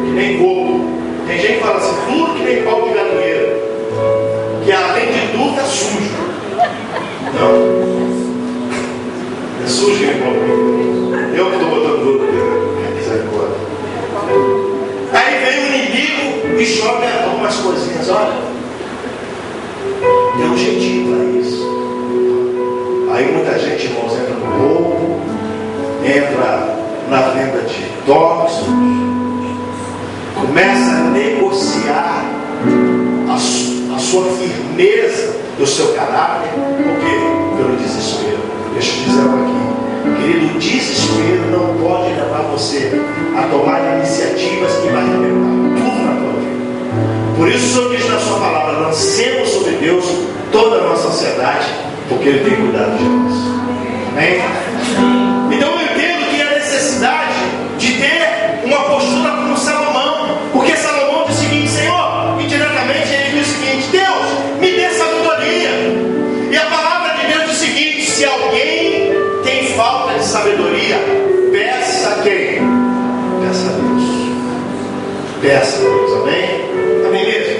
Que nem coco. Tem gente que fala assim, duro que nem pau de galinheiro, que além de duro está sujo. Não, é sujo que nem pau de galinheiro. Eu que estou botando duro aqui, misericórdia. Aí vem o inimigo e joga algumas coisinhas, olha, tem um jeitinho para isso. Aí muita gente, irmãos, entra no roubo, entra na venda de tóxicos, começa a negociar a sua firmeza do seu caráter. Por quê? Pelo desespero. Deixa eu dizer algo aqui, querido, o desespero não pode levar você a tomar iniciativas que vai arrebentar tudo na tua vida. Por isso o Senhor diz na sua palavra, lancemos sobre Deus toda a nossa ansiedade, porque Ele tem cuidado de nós. Amém? Então eu entendo que a necessidade de ter uma postura como Salomão, porque Salomão diz o seguinte, Senhor, indiretamente ele diz o seguinte, Deus, me dê sabedoria. E a palavra de Deus diz o seguinte, se alguém tem falta de sabedoria, peça a quem? Peça a Deus. Peça a Deus, amém? Amém mesmo?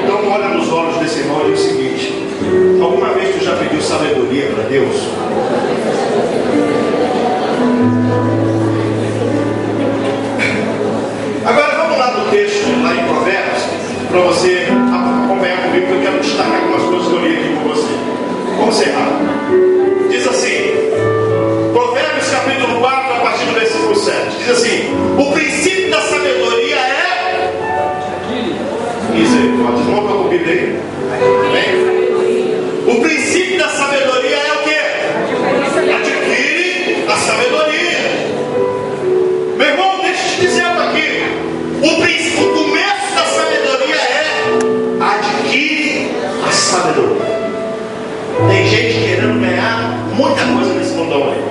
Então olha nos olhos desse irmão e diz o seguinte, alguma vez tu já pediu sabedoria para Deus? Agora vamos lá no texto, lá em Provérbios, para você acompanhar comigo, porque eu quero destacar algumas coisas que eu li aqui com você. Vamos encerrar. Diz assim, Provérbios capítulo 4, a partir do versículo 7. Diz assim, o princípio da sabedoria é... Misericórdia, vamos para a Bíblia aí. Amém? O princípio da sabedoria é o quê? Adquire a sabedoria. Meu irmão, deixa eu te dizer algo aqui. O começo da sabedoria é adquire a sabedoria. Tem gente querendo ganhar muita coisa nesse mundão aí.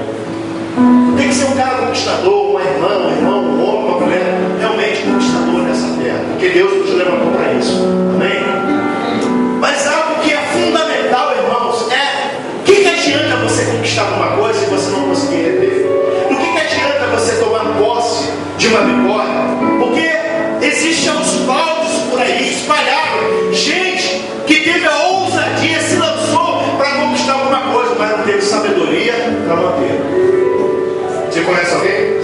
Tem que ser um cara conquistador, uma irmã, um irmão, um homem, uma mulher realmente conquistador nessa terra, porque Deus nos levantou para isso. Amém? Mas algo que é fundamental, irmãos, é o que adianta você conquistar alguma coisa e você não conseguir reter? O que adianta você tomar posse de uma vitória? Porque existem aos baldes por aí espalhados, gente que teve a ousadia, se lançou para conquistar alguma coisa, mas não teve sabedoria para manter. Você conhece alguém?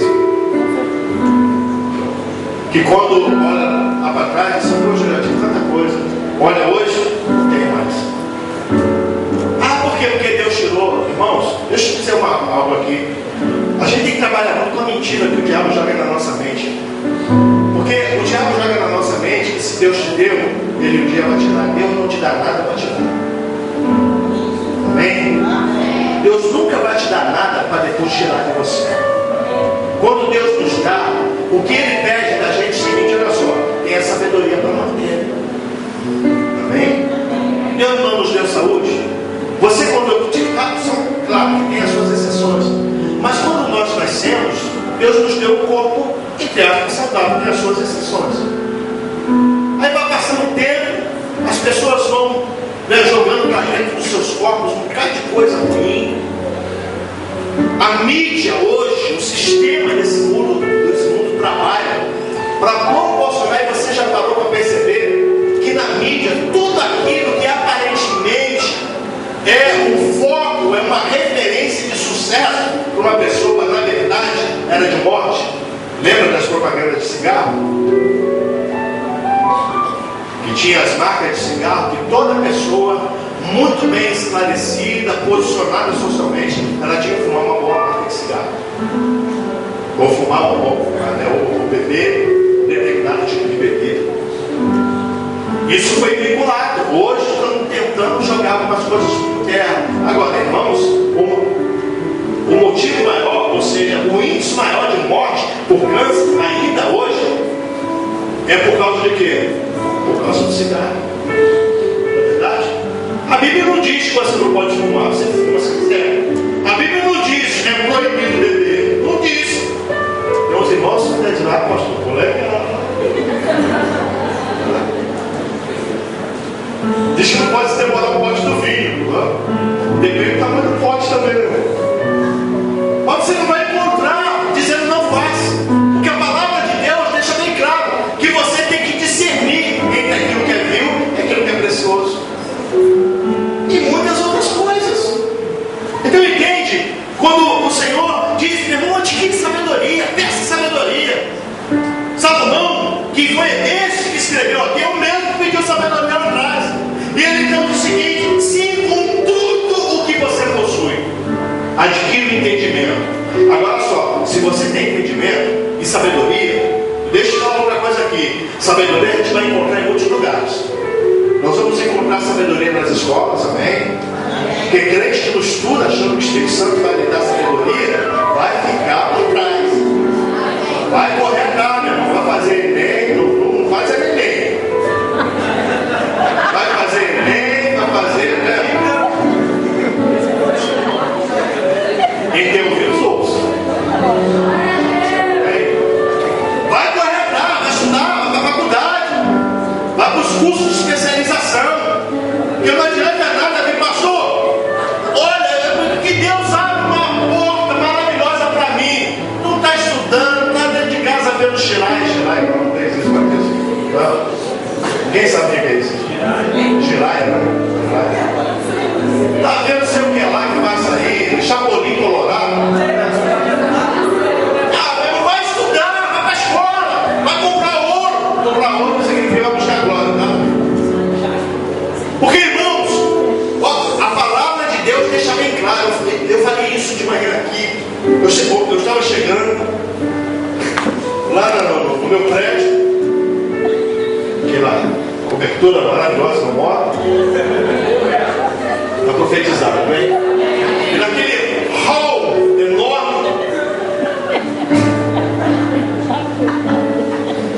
Que quando olha lá para trás, diz, hoje eu já tive tanta coisa, olha hoje, não tem mais. Ah, por quê? Porque Deus tirou. Irmãos, deixa eu dizer algo aqui. A gente tem que trabalhar muito com a mentira que o diabo joga na nossa mente. Porque o diabo joga na nossa mente que se Deus te deu, ele um dia vai te dar. Deus não te dá nada para te dar. Amém? Deus nunca vai te dar nada para depois tirar de você. Quando Deus nos dá, o que Ele pede da gente é o seguinte, olha só, tem a sabedoria para manter. Amém? Deus não nos deu saúde. Você quando eu tive, claro que tem as suas exceções, mas quando nós nascemos, Deus nos deu um corpo interno saudável, tem as suas exceções. Aí vai passando o tempo, as pessoas vão jogando para dentro dos seus corpos um bocado de coisa ruim. A mídia hoje, o sistema desse mundo trabalha para proporcionar, e você já parou para perceber que na mídia tudo aquilo que aparentemente que tinha as marcas de cigarro, que toda pessoa muito bem esclarecida, posicionada socialmente, ela tinha que fumar uma boa marca de cigarro. Ou fumar ou beber determinado tipo de bebida. Isso foi vinculado. Hoje estamos tentando jogar algumas coisas por terra. Agora, irmãos, o motivo maior, ou seja, o índice maior de morte por câncer ainda hoje é por causa de quê? Por causa do cigarro. Não é verdade? A Bíblia não diz que você não pode fumar, você fuma se quiser. A Bíblia não diz que é proibido beber. Não diz. Meus irmãos, você está dizendo, pastor, colega. Diz que não pode se demorar o pote do vinho. Depende do tamanho do pote também, né? Mas você não vai encontrar dizendo não faça. Porque a palavra de Deus deixa bem claro que você tem que discernir entre aquilo que é vil e aquilo que é precioso. E muitas outras coisas. Então entende? Quando o Senhor diz, meu irmão, adquire sabedoria, peça sabedoria. Salomão, que foi esse que escreveu aqui, é o mesmo que pediu sabedoria lá atrás. E ele então diz o seguinte: sim, com tudo o que você possui, adquire o entendimento. Agora só, se você tem entendimento e sabedoria, deixa eu falar outra coisa aqui. Sabedoria a gente vai encontrar em muitos lugares. Nós vamos encontrar sabedoria nas escolas, amém? Porque crente que não estuda, achando que o Espírito Santo vai lhe dar sabedoria, vai ficar por trás. Vai correr atrás, meu irmão. Vai fazer Enem, não faz Enem. Vai fazer Enem, vai fazer, né? Quem tem ouvido, ouça. Vai correr atrás, vai estudar, vai para a faculdade, vai para os cursos de especialização. Porque não adianta nada, me pastor. Olha, que Deus abre uma porta maravilhosa para mim. Não está estudando, não está dentro de casa vendo Shirai, não tem isso para Deus. Quem sabe o que é isso? Shirai, né? Está vendo sei o que lá que vai sair, Chapolin Colorado. Não vai estudar, vai para a escola, vai comprar ouro. Comprar ouro não significa vai buscar glória, tá? Porque, irmãos, a palavra de Deus deixa bem claro. Eu falei isso de manhã aqui. Eu estava chegando lá no meu prédio, que lá, cobertura maravilhosa no moto, para profetizar, não é? E naquele hall enorme,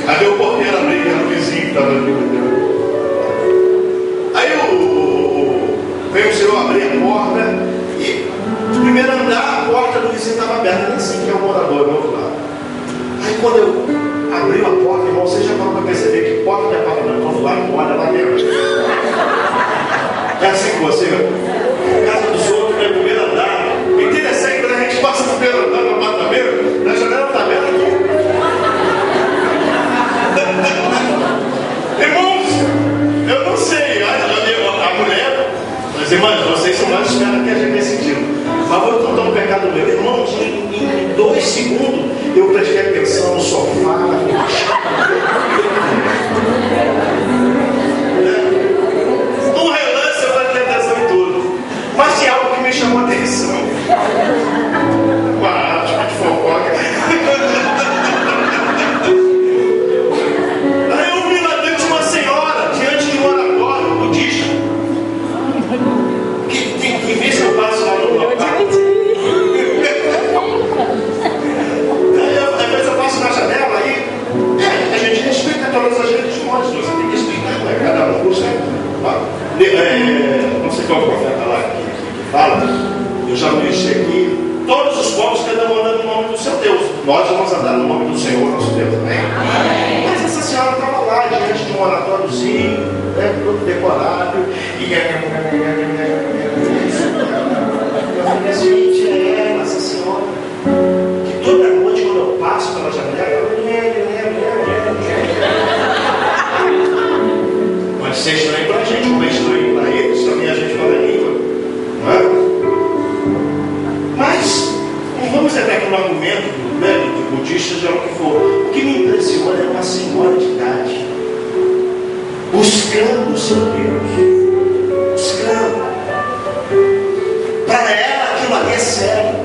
cadê o porteiro abrir? Era o vizinho que estava ali. Aí veio o senhor abrir a porta e no primeiro andar a porta do vizinho estava aberta, nem sei quem é o morador do outro lado. Aí quando eu abri a porta, irmão, você já vai perceber que porta de apartamento, quando vai, olha lá dentro. É assim com você, casa dos outros, no primeiro andar. Interessante, quando a gente passa no primeiro andar no apartamento, na janela está aberta aqui. Irmãos, eu não sei, a mulher, mas irmãs, vocês são mais espertos que a gente nesse sentido. Mas vou contar um pecado meu. Irmãos, em 2 segundos eu prestei atenção no sofá, na um relance eu prestei atenção em tudo. Mas tinha algo que me chamou a atenção. Uma arte de fofoca. Aí eu vi lá dentro uma senhora, diante de um oratório budista, que vê se eu passo lá no local. Às vezes eu passo na janela aí, a gente respeita todas as religiões, você tem que respeitar, né? Cada um por sempre. Não sei qual profeta lá que fala, eu já disse aqui, todos os povos que andam andando no nome do seu Deus. Nós vamos andar no nome do Senhor, nosso Deus, amém? Mas essa senhora estava lá diante de um oratóriozinho, né, todo decorado, e eu falei, gente, é ela, essa senhora, que toda noite quando eu passo pela janela, pode ser estranho para a gente, como é estranho para eles, também a gente fala a língua, não é? Mas não vamos entrar aqui no argumento do budista, seja o que for. O que me impressiona é uma senhora de idade. buscando o seu Deus, buscando. Para ela aquilo ali é sério.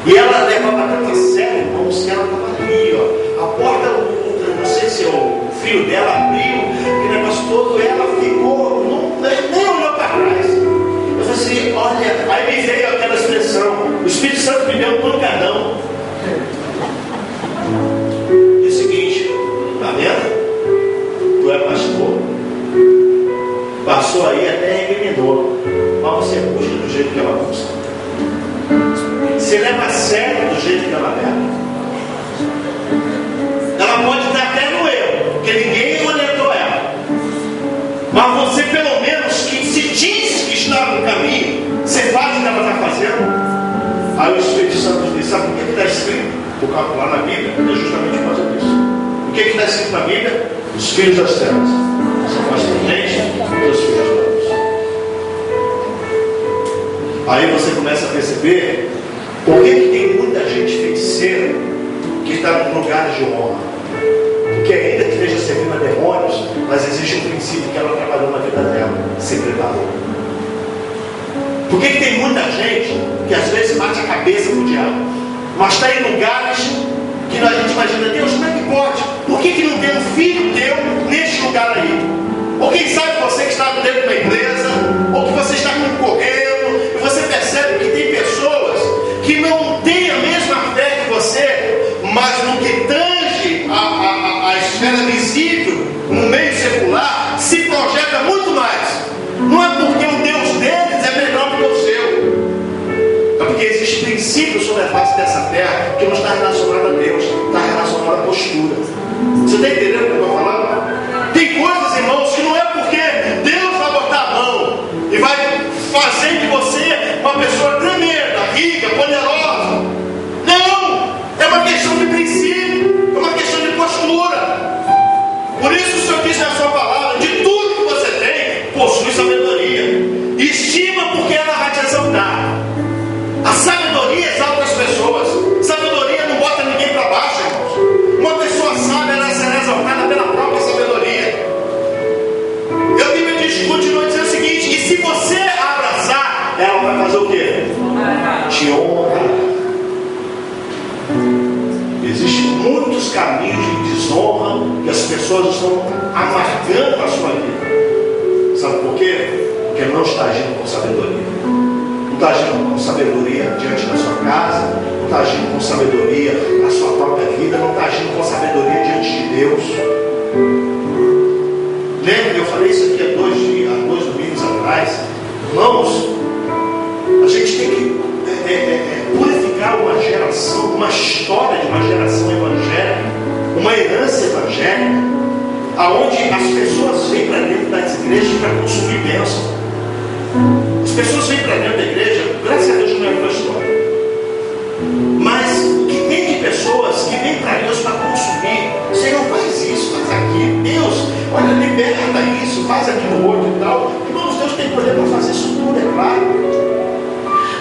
E ela levava tanto a sério, irmãos, que ela estava ali, ó. A porta, eu não sei se o filho dela abriu, aquele negócio todo, ela ficou, nem olhou para trás. Eu falei assim, olha, aí me veio aquela expressão, o Espírito Santo me deu um pancadão. E o seguinte, tá vendo? Tu é pastor, passou aí até remendou, mas você busca do jeito que ela busca. Você leva a sério do jeito que ela leva. Ela pode estar até no erro, porque ninguém orientou ela. Mas você, pelo menos, que se diz que está no caminho, você faz o que ela está fazendo. Aí o Espírito Santo diz: sabe por que está escrito? Lá na Bíblia, é justamente por causa disso. O que está escrito na Bíblia? Os filhos das trevas são mais inteligentes que os filhos da luz. Aí você começa a perceber por que tem muita gente feiticeira que está em lugares de honra. Porque ainda que esteja servindo a demônios, mas existe um princípio que ela trabalhou na vida dela, se preparou. Por que tem muita gente que às vezes bate a cabeça com o diabo, mas está em lugares que a gente imagina, Deus, como é que pode? Por que não tem um filho teu neste lugar aí? Ou quem sabe você que está dentro de uma empresa, ou que você está concorrendo, e você percebe que tem pessoas que não têm a mesma fé que você, mas no que tange a esfera visível, no meio secular, se projeta muito mais. Não é porque o Deus deles é melhor que o seu, é porque existe princípio sobre a face dessa terra que não está relacionado a Deus, está relacionado à postura. Você está entendendo o que eu estou falando? Tem coisas, irmãos, que não é porque Deus vai botar a mão e vai fazer de você uma pessoa tremenda, rica, poderosa. Não! É uma questão de princípio, é uma questão de postura. Por isso o Senhor diz na sua palavra: de tudo que você tem, possui sabedoria. Estima, porque ela vai te exaltar. A sabedoria exalta as pessoas. Sabedoria não bota ninguém para baixo, irmãos. Uma pessoa sábia, ela será exaltada pela própria sabedoria. E a Bíblia diz, continua dizendo o seguinte: e se você abraçar, ela vai fazer o quê? Te honra. Existem muitos caminhos de desonra que as pessoas estão amargando a sua vida. Sabe por quê? Porque não está agindo com sabedoria. Não está agindo com sabedoria diante da sua casa, não está agindo com sabedoria na sua própria vida, não está agindo com sabedoria diante de Deus. Lembra que eu falei isso aqui há dois domingos atrás? Irmãos, a gente tem que purificar uma geração, uma história de uma geração evangélica, uma herança evangélica, aonde as pessoas vêm para dentro das igrejas para consumir bênção. As pessoas vêm para dentro da igreja, graças a Deus não é uma história, mas que tem de pessoas que vêm para Deus para consumir. Senhor, faz isso, faz aquilo. Deus, olha, liberta isso, faz aquilo outro e tal. Irmãos, Deus tem poder para fazer isso tudo, é claro.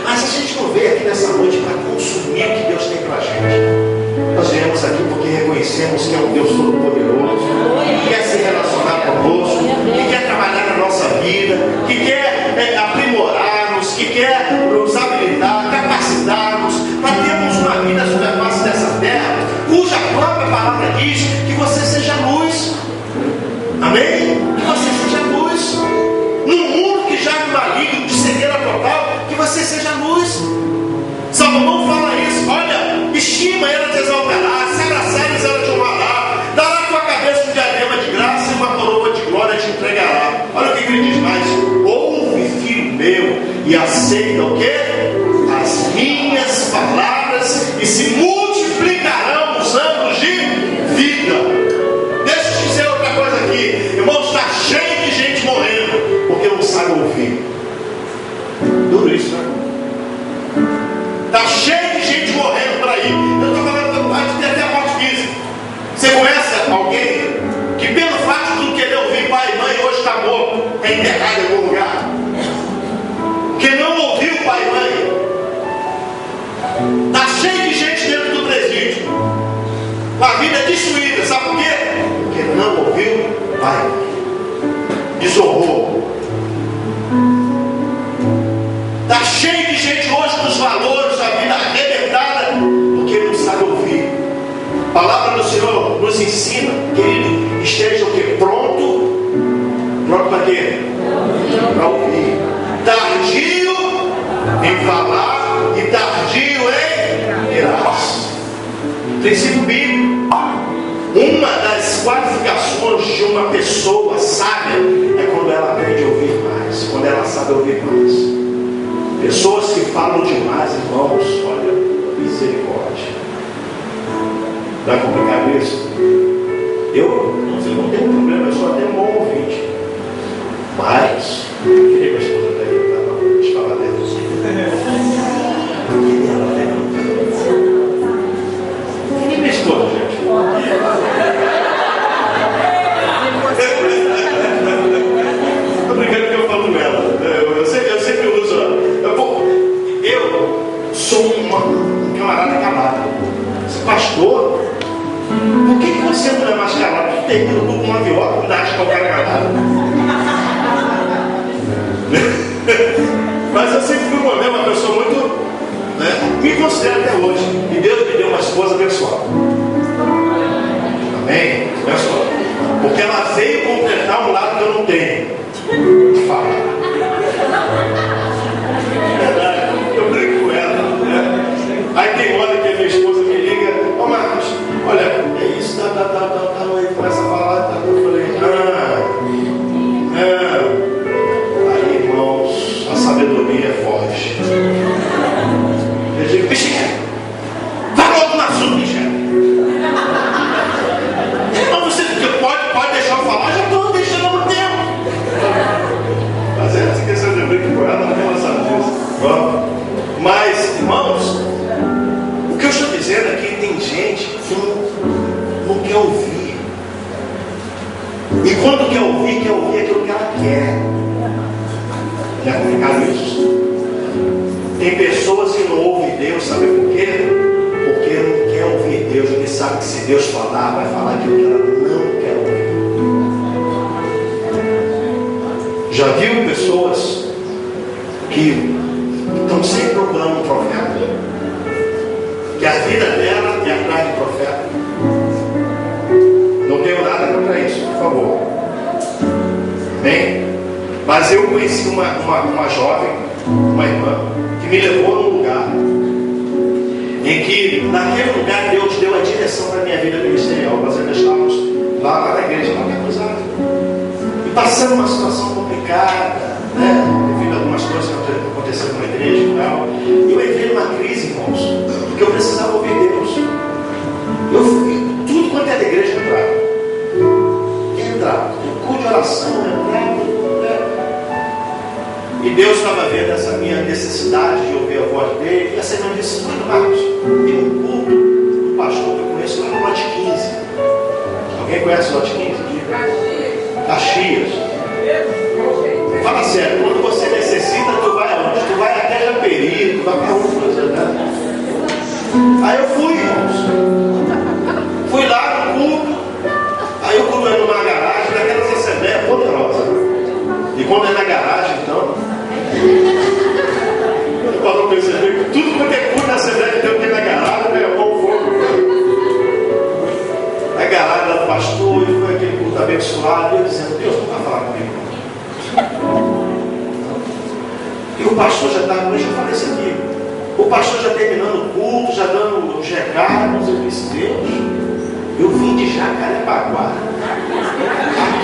Mas a gente não veio aqui nessa noite para consumir o que Deus tem para a gente. Nós viemos aqui porque reconhecemos que é um Deus todo-poderoso, que quer se relacionar conosco, que quer trabalhar na nossa vida, que quer aprimorar-nos, que quer nos habilitar, capacitar-nos para termos uma vida sobre a face dessa terra, cuja própria palavra diz que você seja luz. Amém? Que você seja luz. Num mundo que já é maligno, de cegueira total, que você seja luz. Salomão fala isso: olha, estima, ela te exaltará, se abraçares, ela te honrará, dará a tua cabeça um diadema de graça e uma coroa de glória te entregará. Olha o que ele diz mais: ouve, filho meu, e aceita o quê? As minhas palavras, e se multiplicarão os anos de vida. Deixa eu te dizer outra coisa aqui, irmão, está cheio de gente morrendo porque não sabe ouvir. Duro isso, né? Está cheio de gente morrendo por aí. Eu estou falando, pode ter até a morte física. Você conhece alguém que, pelo fato de não querer ouvir pai e mãe, hoje está morto, é enterrado em algum lugar? Que não ouviu pai e mãe. Está cheio de gente dentro do presídio, com a vida destruída. Sabe por quê? Porque não ouviu pai e desonrou. Está cheio de gente hoje com os valores da vida arrebentada, porque não sabe ouvir. A palavra do Senhor nos ensina, querido, esteja o quê? Pronto. Pronto para quê? Para ouvir. Tardio em falar e tardio em irar-se. Princípio bíblico. Uma das qualificações de uma pessoa sábia é quando ela aprende a ouvir mais, quando ela sabe ouvir mais. Pessoas que falam demais, irmãos, olha, misericórdia. Não é complicado isso? Eu não tenho problema, eu sou até um bom ouvinte. Mas, queria que a esposa está aí, tá? Não, deixa eu falar dela. Queria minha esposa, gente. Estou brincando que eu falo com ela. Eu sempre uso. Eu sou um camarada calado. Pastor, por que você não é mais calado? Tu termina tudo com uma viola, tu acha que é o cara calado. Mas eu sempre fui uma pessoa muito, né, me considero até hoje. E Deus me deu uma esposa abençoada. Amém? Abençoada. Porque ela veio completar um lado que eu não tenho de falar. É verdade, eu brinco com ela, né? Aí tem hora que a minha esposa me liga: ô Marcos, olha, é isso, aí começa a falar, eu falei, aí, irmãos, a sabedoria foge. Eu digo: Michel, vai logo no assunto, Michel. Mas você pode deixar eu falar? Já estou deixando há muito tempo. Mas é essa questão de brinco com ela, ela sabe disso. Mas, irmãos, o que eu estou dizendo aqui, tem gente que não quer ouvir. E quando quer ouvir aquilo que ela quer. Já é complicado isso? Tem pessoas que não ouvem Deus, sabe por quê? Porque não quer ouvir Deus, porque sabe que se Deus falar, vai falar aquilo que ela não quer ouvir. Já viu pessoas que estão sempre procurando um profeta? Que a vida dela é atrás de profeta. Não tenho nada contra isso, por favor. Amém? Mas eu conheci uma jovem, uma irmã, que me levou num lugar em que, naquele lugar, Deus deu a direção para a minha vida ministerial. Nós ainda estávamos lá na igreja, lá na cruzada, e passando uma situação complicada, né? Devido a algumas coisas que aconteceram na igreja e tal. E eu entrei numa crise, irmãos, porque eu precisava ouvir Deus. Eu fui, tudo quanto é da igreja entrava. Culto de oração, entrava. E Deus estava vendo essa minha necessidade de ouvir a voz dele. E a semana disse: Mano Marcos, tem um culto do pastor que eu conheço lá no Lote 15. Alguém conhece o Lote 15? Caxias. Fala sério, quando você necessita, tu vai aonde? Tu vai até Japeri, tu vai para outra coisa, né? Aí eu fui, irmãos. Fui lá no culto. Aí o culto é numa garagem, daquelas assembleias poderosas. E quando é na garagem, então, eu posso perceber que tudo quanto é culto na assembleia que tem na garagem, é bom fogo. A garagem do pastor, e foi aquele culto abençoado, e eu dizendo: Deus, não vai falar comigo. E o pastor já estava, deixa eu falar isso aqui. O pastor já terminando o culto, já dando os recados. Eu disse: Deus, eu vim de Jacarepaguá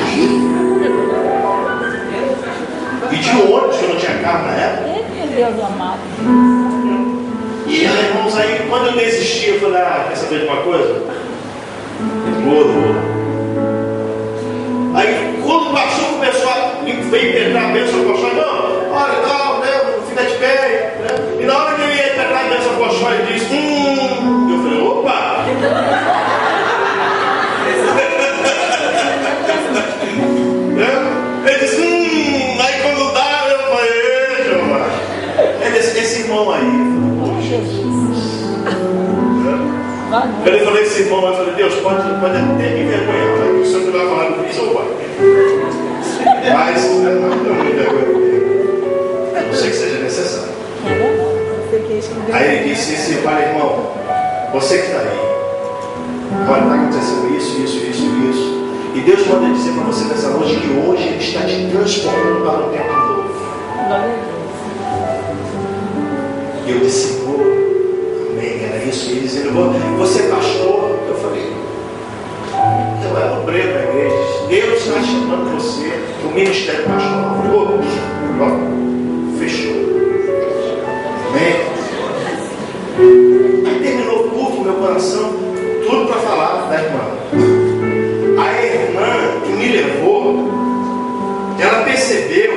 aqui. E de ônibus, que eu não tinha carro na época. Deus amado. E irmãos, aí quando eu desisti, eu falei: quer saber de uma coisa? Aí quando o pastor começou a impetrar a bênção apostólica, não, olha, não, né, fica de pé, né? E na hora que ele ia impetrar a bênção apostólica, ele disse: eu falei: opa! Ele disse: aí quando dá, eu falei: Jeová. Ele disse: esse irmão aí, eu falei: Jesus. Ele falou: esse irmão, eu falei: Deus, pode até me envergonhar, mas o senhor vai falar comigo, ou vai? Mas não me vergonha. Não sei que seja necessário. Aí ele disse: olha, irmão, você que está aí, olha, está acontecendo isso. E Deus manda dizer para você nessa noite que hoje Ele está te transformando para um tempo novo. E eu disse: amém, era isso. E ele dizendo: você é pastor? Eu falei: eu era obreiro da igreja. Deus está chamando você para o ministério pastoral. Fechou. Amém. Aí terminou o culto, meu coração, tudo para falar da irmã. A irmã que me levou, ela percebeu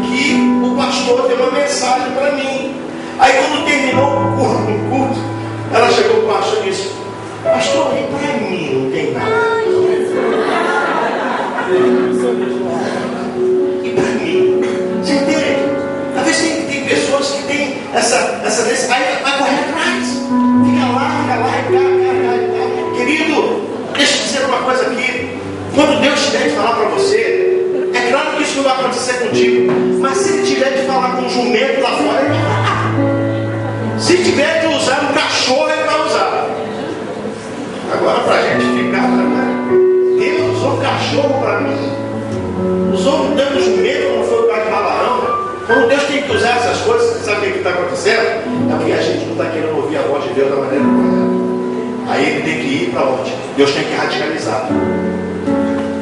que o pastor deu uma mensagem para mim. Aí quando terminou o culto, ela chegou para o pastor e disse: pastor, e para mim não tem nada. E para mim, você entende? Às vezes tem pessoas que têm essa aí vai correr atrás, fica lá, e cá. Querido, deixa eu dizer uma coisa aqui. Quando Deus tiver de falar para você, é claro que isso não vai acontecer contigo, mas se Ele tiver de falar com um jumento lá fora, Ele vai falar. Se tiver de usar um cachorro, Ele vai usar. Agora, para a gente ficar, Deus usou um cachorro para mim, usou um tanto jumento, como foi o caso de Balaão. Quando Deus tem que usar essas coisas, você sabe o que está acontecendo? É porque a gente não está querendo ouvir a voz de Deus da maneira correta. Aí Ele tem que ir para onde? Deus tem que radicalizar.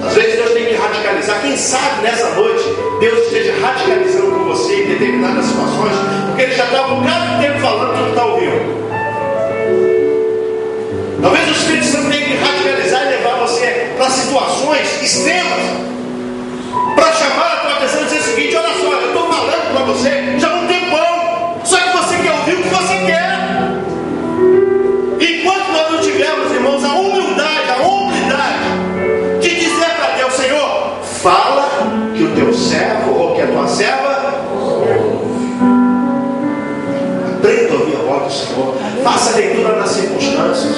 Às vezes Deus tem que radicalizar. Quem sabe nessa noite Deus esteja radicalizando com você em determinadas situações, porque Ele já está há um bocado de tempo falando que não está ouvindo. Talvez o Espírito Santo tenha que radicalizar e levar você para situações extremas, para chamar a tua atenção e dizer o seguinte: olha só, eu estou falando para você já há um tempão, só que você quer ouvir o que você quer. Enquanto nós não tivermos, irmãos, a humildade de dizer para Deus: Senhor, fala que o teu servo ou que a tua serva ouve. Aprenda a ouvir a voz do Senhor. Faça a leitura nas circunstâncias.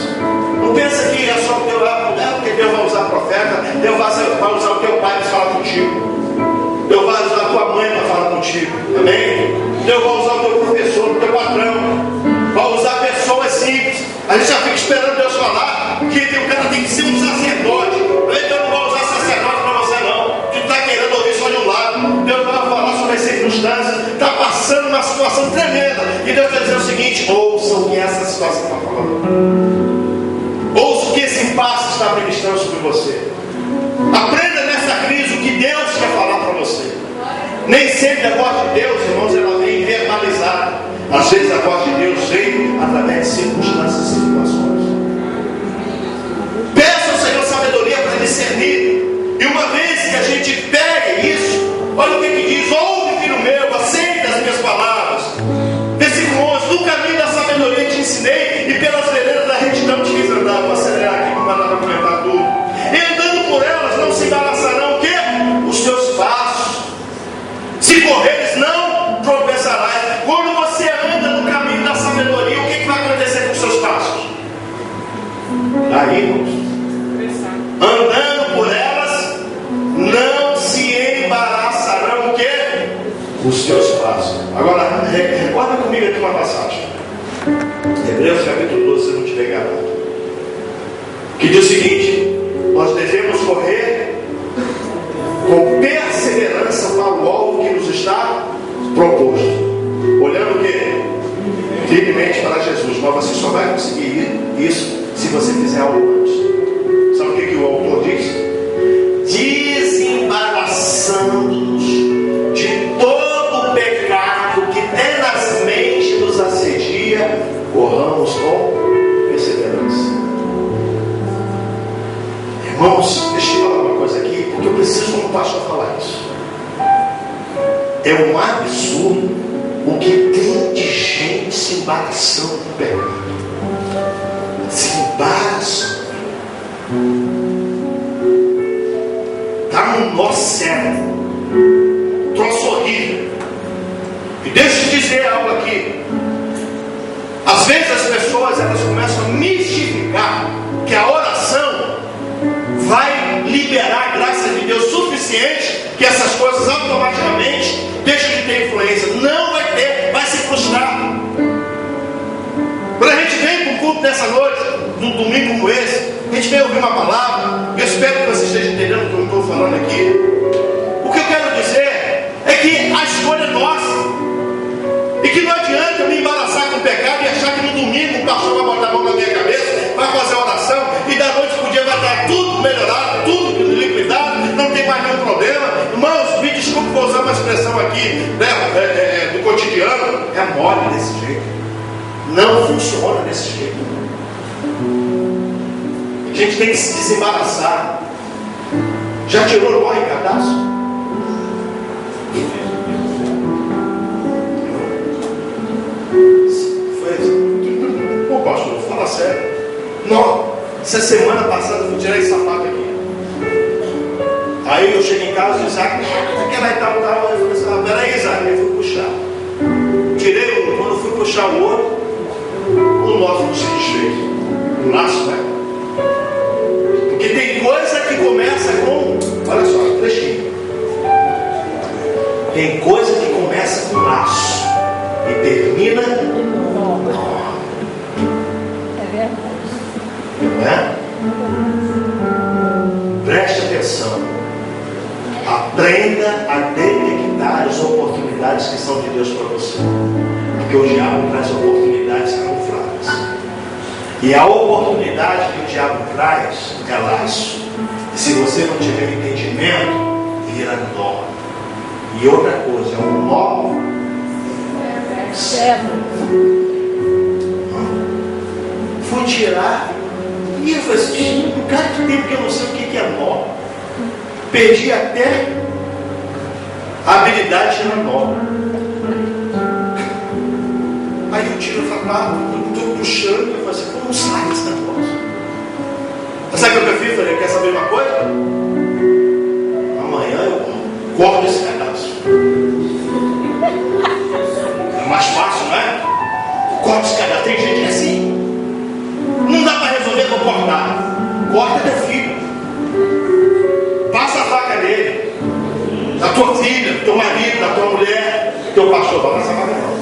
Não pensa que é só porque Deus vai usar profeta, Deus vai usar o teu pai para falar contigo, Deus vai usar a tua mãe para falar contigo, amém? Deus vai usar o teu professor, o teu patrão, vai usar pessoas simples. A gente já fica esperando Deus falar que o cara tem que ser um sacerdote. Deus não vai usar sacerdote para você não, que está querendo ouvir só de um lado. Deus vai falar sobre as circunstâncias, está passando uma situação tremenda, e Deus vai dizer o seguinte: ouça o que essa situação está falando. Ouça o que esse impasse está ministrando sobre você. Aprenda nessa crise o que Deus quer falar para você. Nem sempre a voz de Deus, irmãos, ela vem verbalizada. Às vezes a voz de Deus vem através de circunstâncias e situações. Peça ao Senhor sabedoria para discernir. E uma vez que a gente pegue isso, olha o que diz: ouve, filho meu, aceita as minhas palavras. Versículo 11: no caminho da sabedoria te ensinei, e pelas veredas da retidão te fiz andar. Vou acelerar aqui para mandar para comentar tudo. E andando por elas não se embaraçarão o quê? Os teus passos. Se correres, não tropeçarás. Quando você anda no caminho da sabedoria, o que vai acontecer com os seus passos? Aí, irmãos, andando por elas não se embaraçarão o quê? Os teus passos. Agora, recorda comigo aqui uma passagem. Hebreus capítulo 12, se não tiver gravado, que diz o seguinte: nós devemos correr com perseverança para o alvo que nos está proposto, olhando o quê? Firmemente para Jesus. Mas você só vai conseguir isso se você fizer algo antes. Sabe o que o autor diz? Desembaraçando-nos de todo o pecado que tenazmente nos assedia, corramos com perseverança. Irmãos, deixa eu falar uma coisa aqui, porque eu preciso, como pastor, falar isso. É um absurdo o que tem de gente se embaraçando com o pecado. Se embaraçam. Está no nosso cérebro. Troço horrível. E deixa eu dizer algo aqui. Às vezes as pessoas elas começam a mistificar que a oração vai liberar a graça de Deus suficiente que essas coisas automaticamente deixam de ter influência. Não vai ter, vai se frustrar. Quando a gente vem para o culto nessa noite, num domingo como esse, a gente vem ouvir uma palavra. Eu espero que você esteja entendendo o que eu estou falando aqui. O que eu quero dizer é que a escolha é nossa. E que não adianta eu me embaraçar com o pecado e achar que no domingo o pastor vai botar a mão na minha cabeça, vai fazer a oração e da noite para o dia vai estar tudo melhorado, tudo liquidado, não tem mais nenhum problema. Irmãos, me desculpe por usar uma expressão aqui, né, do cotidiano, é mole desse jeito. Não funciona desse jeito. A gente tem que se desembaraçar. Já tirou o nó em cadastro? Pô, pastor, fala sério. Não, essa semana passada eu fui tirar esse sapato aqui. Aí eu chego em casa e o Isaac, que vai tal. Eu falei assim, peraí, Isaac, eu fui puxar. Tirei um, quando eu fui puxar o outro, o nosso não se desfez. O laço, né? Porque tem coisa que começa com, olha só, trechinho. Tem coisa que começa com laço e termina com nó. É verdade. Não é? Preste atenção. Aprenda a detectar as oportunidades que são de Deus para você. Porque o diabo traz oportunidades camufladas. E a oportunidade que o diabo traz é laço. E se você não tiver entendimento, vira nó. E outra coisa, é um nó cego. Fui tirar e eu falei assim, um cara que tempo que eu não sei o que é nó. Perdi até a habilidade de tirar nó. Aí eu tiro o sapato, estou puxando, eu falei assim, como sai esse negócio? Sabe o que eu fiz? Falei, quer saber uma coisa? Amanhã eu corto esse pedaço. É mais fácil, não é? Corta esse pedaço. Tem gente que é assim. Não dá para resolver com cortar. Corta teu filho. Passa a faca nele. Da tua filha, do teu marido, da tua mulher, do teu pastor. Vai passar a faca não.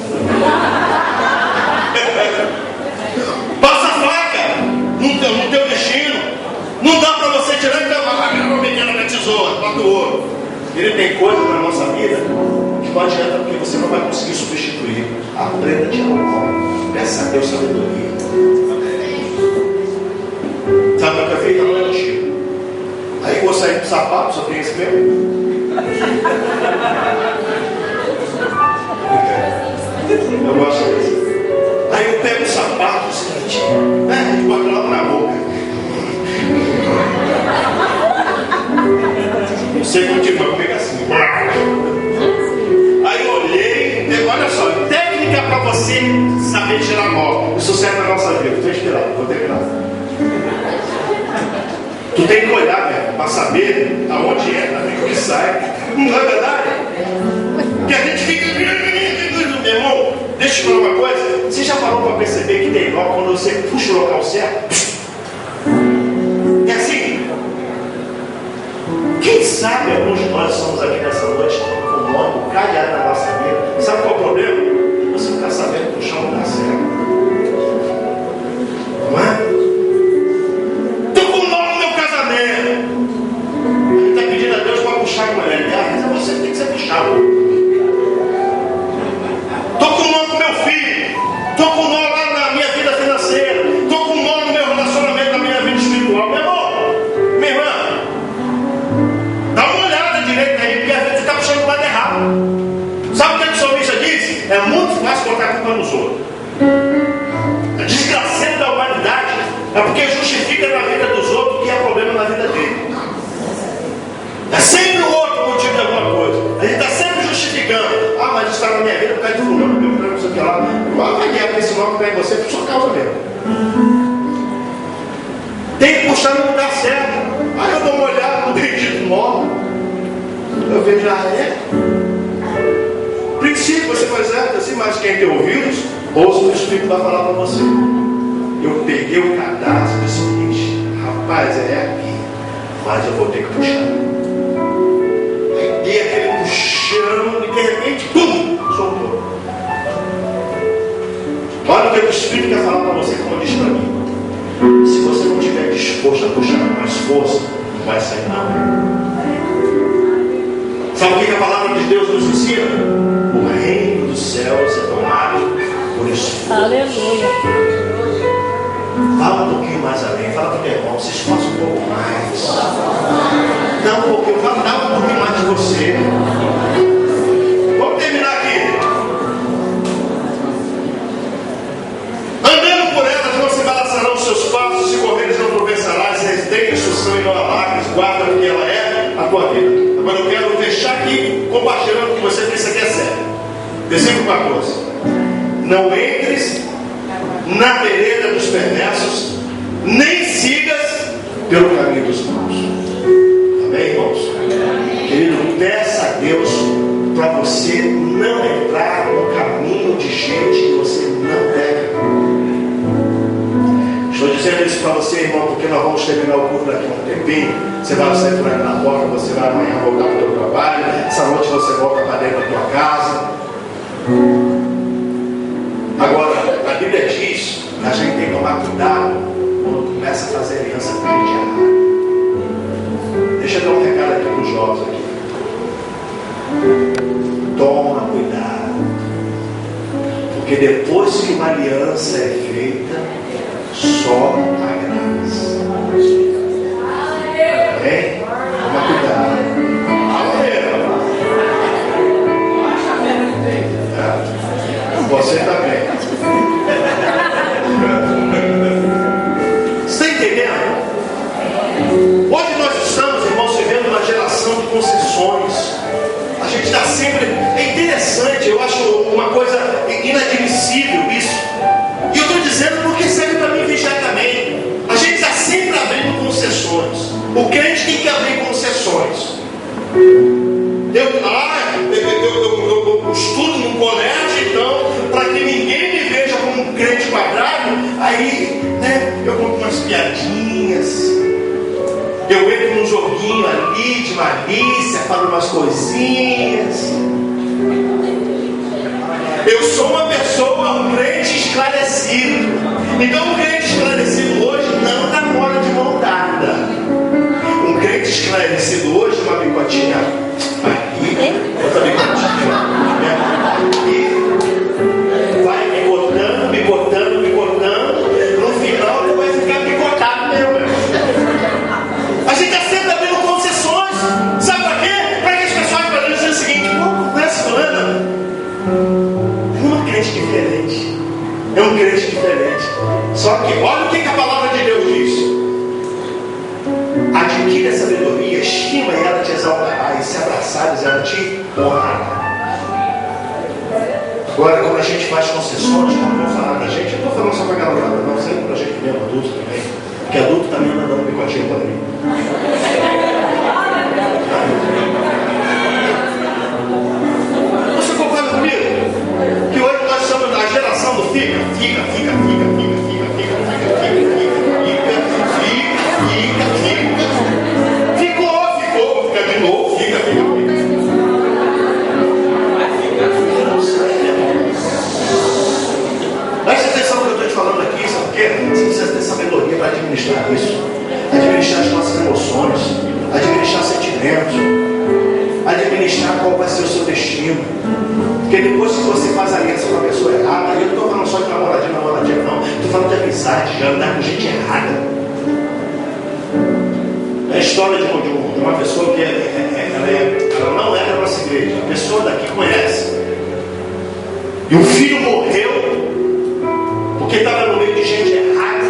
Passa a faca no teu destino. Não dá para você tirar e uma pequena na tesoura, bota o ouro. Ele tem coisa na nossa vida que não adianta, porque você não vai conseguir substituir. Aprenda a tirar o nó. Peça a Deus sabedoria. Sabe o que é feito? Não é antigo. Aí vou sair do sapato, só tem esse mesmo. Eu gosto disso. Aí eu pego o sapato, o seguinte, né? E boto logo na boca. Você continua comigo assim. Aí eu olhei, olha só, técnica para você saber tirar nó. Isso serve na nossa vida. Estou inspirado, vou terminar. Tu tem que olhar, velho, para saber aonde entra, o que sai. Não é verdade? Porque a gente fica. Meu irmão, deixa eu te falar uma coisa. Você já parou para perceber que tem nó quando você puxa o local certo? É assim. Quem sabe alguns de nós somos aqui nessa noite com o nó calhado na nossa vida. Sabe qual é o problema? Você não está sabendo puxar o lugar certo. Não é? Estou com nó no meu casamento. Ele está pedindo a Deus para puxar a mulher. Mas é você que tem que ser puxado. Estou com nó no meu filho. Estou com nó lá na minha vida financeira. Estou com nó no meu relacionamento, na minha vida espiritual. Meu irmão, minha irmã, dá uma olhada direito aí, porque às vezes você está puxando o lado errado. Sabe o que o salmista disse? É muito fácil colocar a culpa nos outros. A desgraceira da humanidade é porque justifica na vida dos outros o que é problema na vida dele. É sempre o outro motivo de alguma coisa. A gente está sempre justificando. Ah, mas isso está na minha vida por causa de fulano, meu problema, não sei o que lá. Vai guiar para esse nome que está em você por sua causa mesmo. Tem que puxar no lugar certo. Aí eu dou uma olhada no bendito nó. Eu vejo, princípio, você faz certo assim, mas quem tem ouvidos, ouça o que o Espírito vai falar para você. Eu peguei o cadastro do seguinte, rapaz, é aqui, mas eu vou ter que puxar. Espírito quer falar para você, como diz para mim. Se você não estiver disposto a puxar com mais força, não vai sair nada. Sabe o que a palavra de Deus nos ensina? O reino dos céus é tomado por esforço. Aleluia. Fala um pouquinho mais além. Fala para o teu irmão, se esforça um pouco mais. Dá um pouquinho, dá um pouquinho mais de você. Vamos terminar aqui. Andando por elas não se balançarão os seus passos, se correres não tropeçarás, resistente a instrução e não alacres, guarda porque ela é a tua vida. Agora eu quero fechar aqui compartilhando com você, porque isso aqui é sério. Versículo 14. Não entres na vereda dos perversos, nem sigas pelo caminho dos maus. Amém, irmãos? Querido, peça a Deus para você não entrar no caminho de gente que você não deve. Estou dizendo isso para você, irmão, porque nós vamos terminar o culto daqui a um tempinho. Você vai sair por aí na porta, você vai amanhã voltar para o seu trabalho, essa noite você volta para dentro da tua casa. Agora, a Bíblia diz que a gente tem que tomar cuidado quando começa a fazer aliança com gente errada. Deixa eu dar um recado aqui para os jovens aqui. Toma cuidado, porque depois que uma aliança é feita, só a graça. Amém? Toma cuidado. Você também. Você está entendendo? Hoje nós estamos, irmãos, vivendo uma geração de concessões. A gente está sempre. É interessante, eu acho uma coisa inadmissível isso. E eu estou dizendo porque serve para mim vigiar também. A gente está sempre abrindo concessões. O crente tem que abrir concessões. Eu estudo num colégio, então, para que ninguém me veja como um crente quadrado, aí, né, eu compro umas piadinhas, eu entro num joguinho ali de malícia, falo umas coisinhas. Eu sou uma pessoa, um crente esclarecido. Então, um crente esclarecido hoje não namora de mão dada. Um crente esclarecido hoje, uma bicotinha aqui, outra bicotinha aqui, vai picotando, picotando, picotando. No final, ele vai ficar picotado mesmo. A gente está sempre abrindo concessões. Sabe para quê? Para que as pessoas podem dizer o seguinte: pô, não é essa fulana? É uma crente diferente. É um crente diferente. Só que olha o que a palavra de Deus diz. Adquire a sabedoria, estima e ela te exaltará, e se abraçares ela te honrará. Agora, quando a gente faz concessões, quando eu vou falar da gente, eu não estou falando só para a garotada, não, sempre para a gente mesmo, adulto também, porque adulto também anda dando picotinho para mim. Você concorda comigo? Que hoje nós somos a geração do fica. Presta atenção no que eu estou te falando aqui, sabe por quê? Você precisa ter sabedoria para administrar isso, administrar as nossas emoções, administrar sentimentos, administrar qual vai ser o seu destino. Porque depois que você faz aliança com a pessoa errada, eu não estou falando só de namoradinha não, estou falando de amizade, de andar com gente errada. É a história de uma pessoa que ela não é da nossa igreja, a pessoa daqui conhece. E o filho morreu porque estava no meio de gente errada,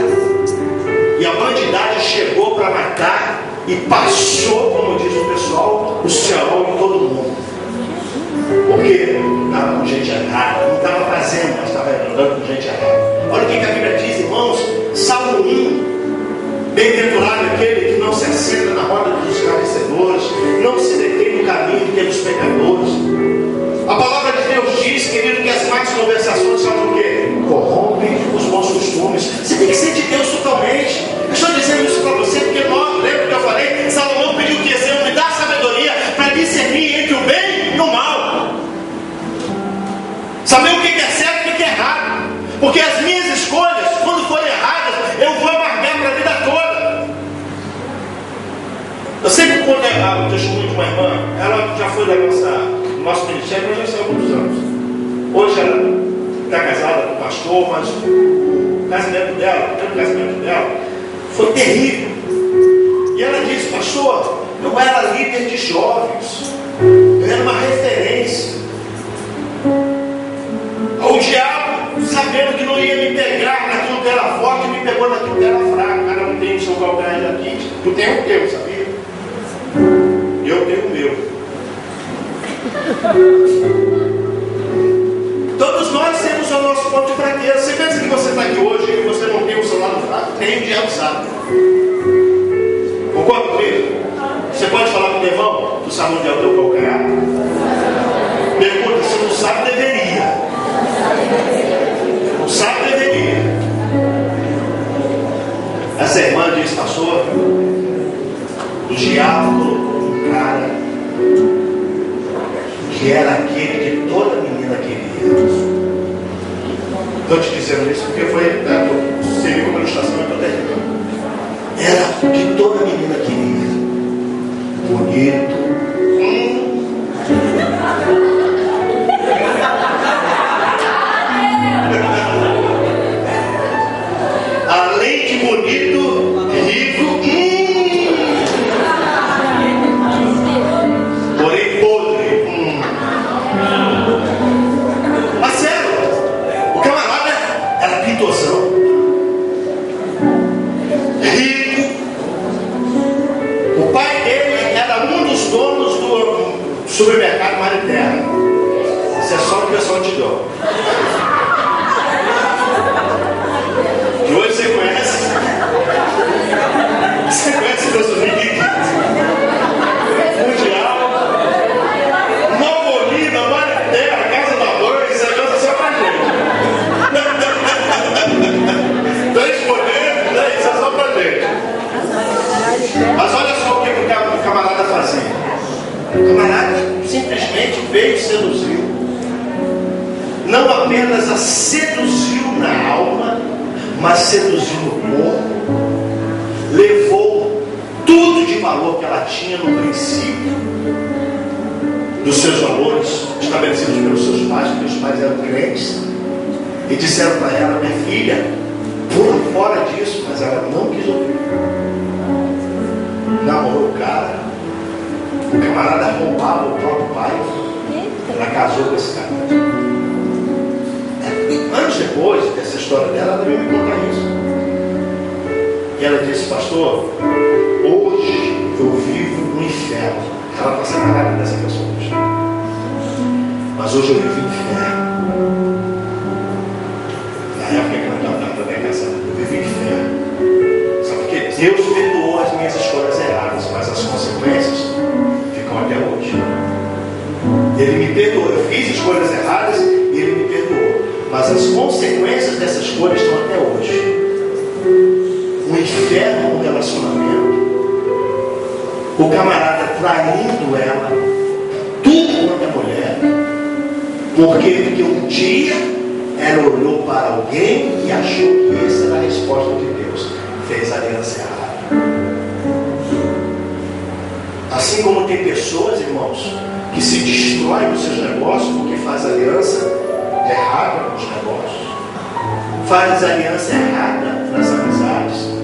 e a bandidagem chegou para matar e passou, como diz o pessoal, o céu em todo mundo. Porque estava com gente errada, não estava fazendo, mas estava andando com gente errada. Olha o que a Bíblia diz, irmãos. Salmo 1: bem-aventurado aquele que não se assenta na roda dos escarnecedores, não se detém no caminho dos pecadores. A palavra de Deus diz, querido, que as más conversações são o quê? Corrompem os bons costumes. Você tem que ser de Deus totalmente. Eu estou dizendo isso para você porque nós, lembra que eu falei? Salomão pediu que Senhor me dá sabedoria para discernir entre o bem e o mal. Saber o que é certo e o que é errado. Porque as minhas escolhas testemunho de uma irmã. Ela já foi do nosso ministério, mas já saiu há muitos anos. Hoje ela está casada com o pastor, mas o casamento dela, o primeiro casamento dela, foi terrível. E ela disse: pastor, eu era líder de jovens, eu era uma referência. O diabo, sabendo que não ia me pegar naquilo que era forte, me pegou naquilo que era fraco. O cara não tem o seu calcanhar aqui, tu tem o teu, sabia? Eu tenho o meu. Todos nós temos o nosso ponto de fraqueza. Você pensa que você está aqui hoje e você não tem o seu lado fraco? Tem, o diabo sabe. Concorda comigo? Você pode falar para o Devão: tu sabe onde é o teu calcanhar? Pergunta: se não sabe, deveria. Não sabe, deveria. Essa irmã disse: pastor, o diabo colocou um cara que era aquele que toda menina queria. Estou te dizendo isso porque seria uma ilustração que eu estou terminando. Era o que toda menina queria. Bonito. Além de bonito, rico. Porém podre. Mas sério, o camarada era pintozão, rico. O pai dele era um dos donos do supermercado Mariterra. Isso é só o pessoal de dó. Que hoje você conhece? Você conhece Deus do Rio? Mundial, Novolina, Mariterra, Casa da Boa, isso é coisa só pra gente. Três poderes, né? Isso é só pra gente. Mas olha só o que o camarada fazia. O camarada simplesmente veio e seduziu. Não apenas a seduziu na alma, mas seduziu no corpo. Levou tudo de valor que ela tinha no princípio dos seus valores estabelecidos pelos seus pais, porque os pais eram crentes, e disseram para ela: minha filha, pula fora disso. Mas ela não quis ouvir. Namorou o cara, o camarada roubava o próprio pai. Ela casou com esse cara. Anos depois dessa história dela, ela veio me contar isso. E ela disse: pastor, hoje eu vivo no inferno. Ela está separada dessa pessoa hoje. Mas hoje eu vivo no inferno. Na época que ela estava bem casada, eu vivo no inferno. Sabe por quê? Deus perdoou as minhas escolhas erradas, mas as consequências ficam até hoje. Ele me perdoou. Eu fiz escolhas erradas e Ele me perdoou. Mas as consequências dessas escolhas estão até hoje. Um inferno no relacionamento. O camarada traindo ela, tudo quanto é mulher. Por quê? Porque um dia ela olhou para alguém e achou que essa era a resposta de Deus. Fez a aliança errada. Assim como tem pessoas, irmãos, que se destroem nos seus negócios porque faz aliança errada nos negócios, faz aliança errada nas amizades.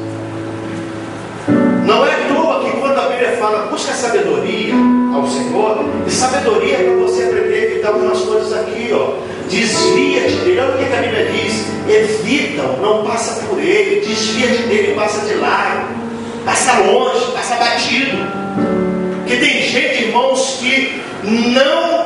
Não é à toa que quando a Bíblia fala busca sabedoria ao Senhor, e sabedoria é para você aprender a evitar algumas coisas aqui, ó. Desvia-te dele. Olha o que a Bíblia diz: evita-o, não passa por ele, desvia-te dele, passa de lado, passa longe, passa batido. Porque tem gente, irmãos, que não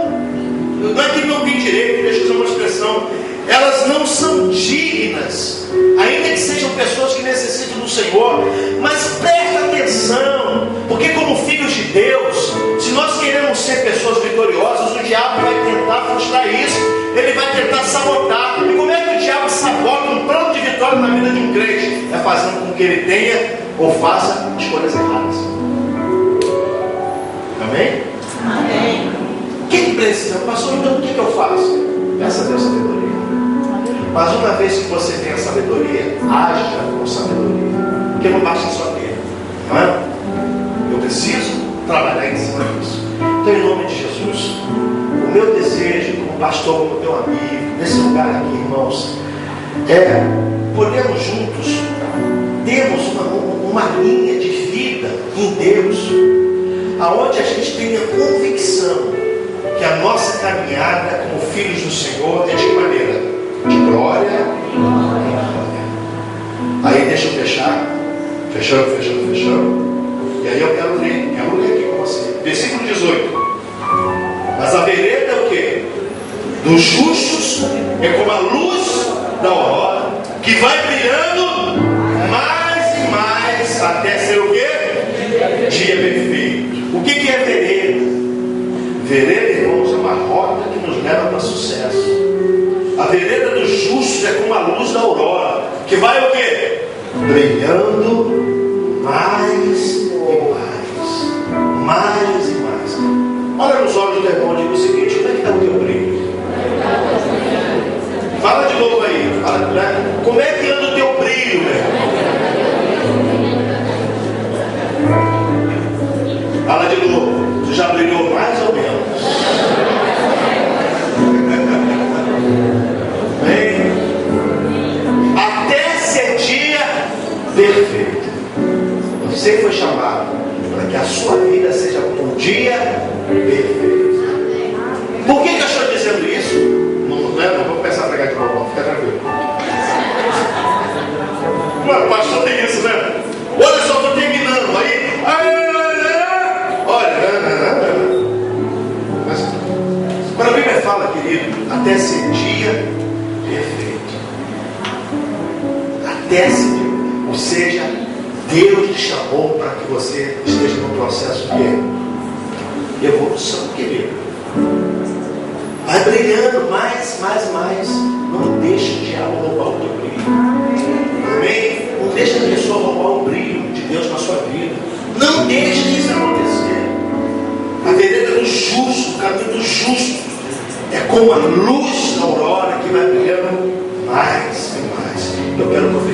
é que não tem direito, deixa eu usar uma expressão, elas não são dignas, ainda que sejam pessoas que necessitam do Senhor. Mas presta atenção, porque como filhos de Deus, se nós queremos ser pessoas vitoriosas, o diabo vai tentar frustrar isso, ele vai tentar sabotar. E como é que o diabo sabota um plano de vitória na vida de um crente? É fazendo com que ele tenha ou faça escolhas erradas. Amém? Amém. Quem precisa? Pastor, então o que eu faço? Peça a Deus sabedoria. Mas uma vez que você tem a sabedoria, haja com sabedoria. Porque não basta só ter, não é? Eu preciso trabalhar em cima disso. Então, em nome de Jesus, o meu desejo, como pastor, como teu amigo, nesse lugar aqui, irmãos, é podermos juntos termos uma linha de vida em Deus, aonde a gente tenha convicção que a nossa caminhada como filhos do Senhor é de que maneira? De glória em glória. Aí deixa eu fechar, fechando. E aí eu quero ler aqui com você. Versículo 18. Mas a vereda é o quê? Dos justos é como a luz da aurora, que vai brilhando mais e mais até ser o quê? Dia perfeito. O que é vereda? Vereda, irmãos, é uma rota que nos leva para sucesso. A vereda dos justos é como a luz da aurora, que vai o quê? Brilhando mais e mais. Olha nos olhos do irmão e diga o seguinte: como é que está o teu brilho? Fala de novo aí. Fala, né? Como é que anda o teu brilho, meu irmão? Fala de novo. Você já brilhou mais ou menos? Bem, até ser dia perfeito. Você foi chamado para que a sua vida seja um dia perfeito. Por que eu estou dizendo isso? Não vou começar a pregar de novo, fica tranquilo. Mas pastor, tem isso, né? Olha só, estou terminando. Aí, olha, mas quando a Bíblia fala, querido, até ser dia perfeito, até ser dia, ou seja, Deus te chamou para que você esteja no processo de evolução, querido. Vai brilhando mais. Não deixe o diabo roubar o teu brilho. Amém? Não deixe a pessoa roubar o brilho de Deus na sua vida. Não deixe isso acontecer. A vereda do justo, o caminho do justo, é como a luz da aurora que vai brilhando mais e mais. Eu quero profetizar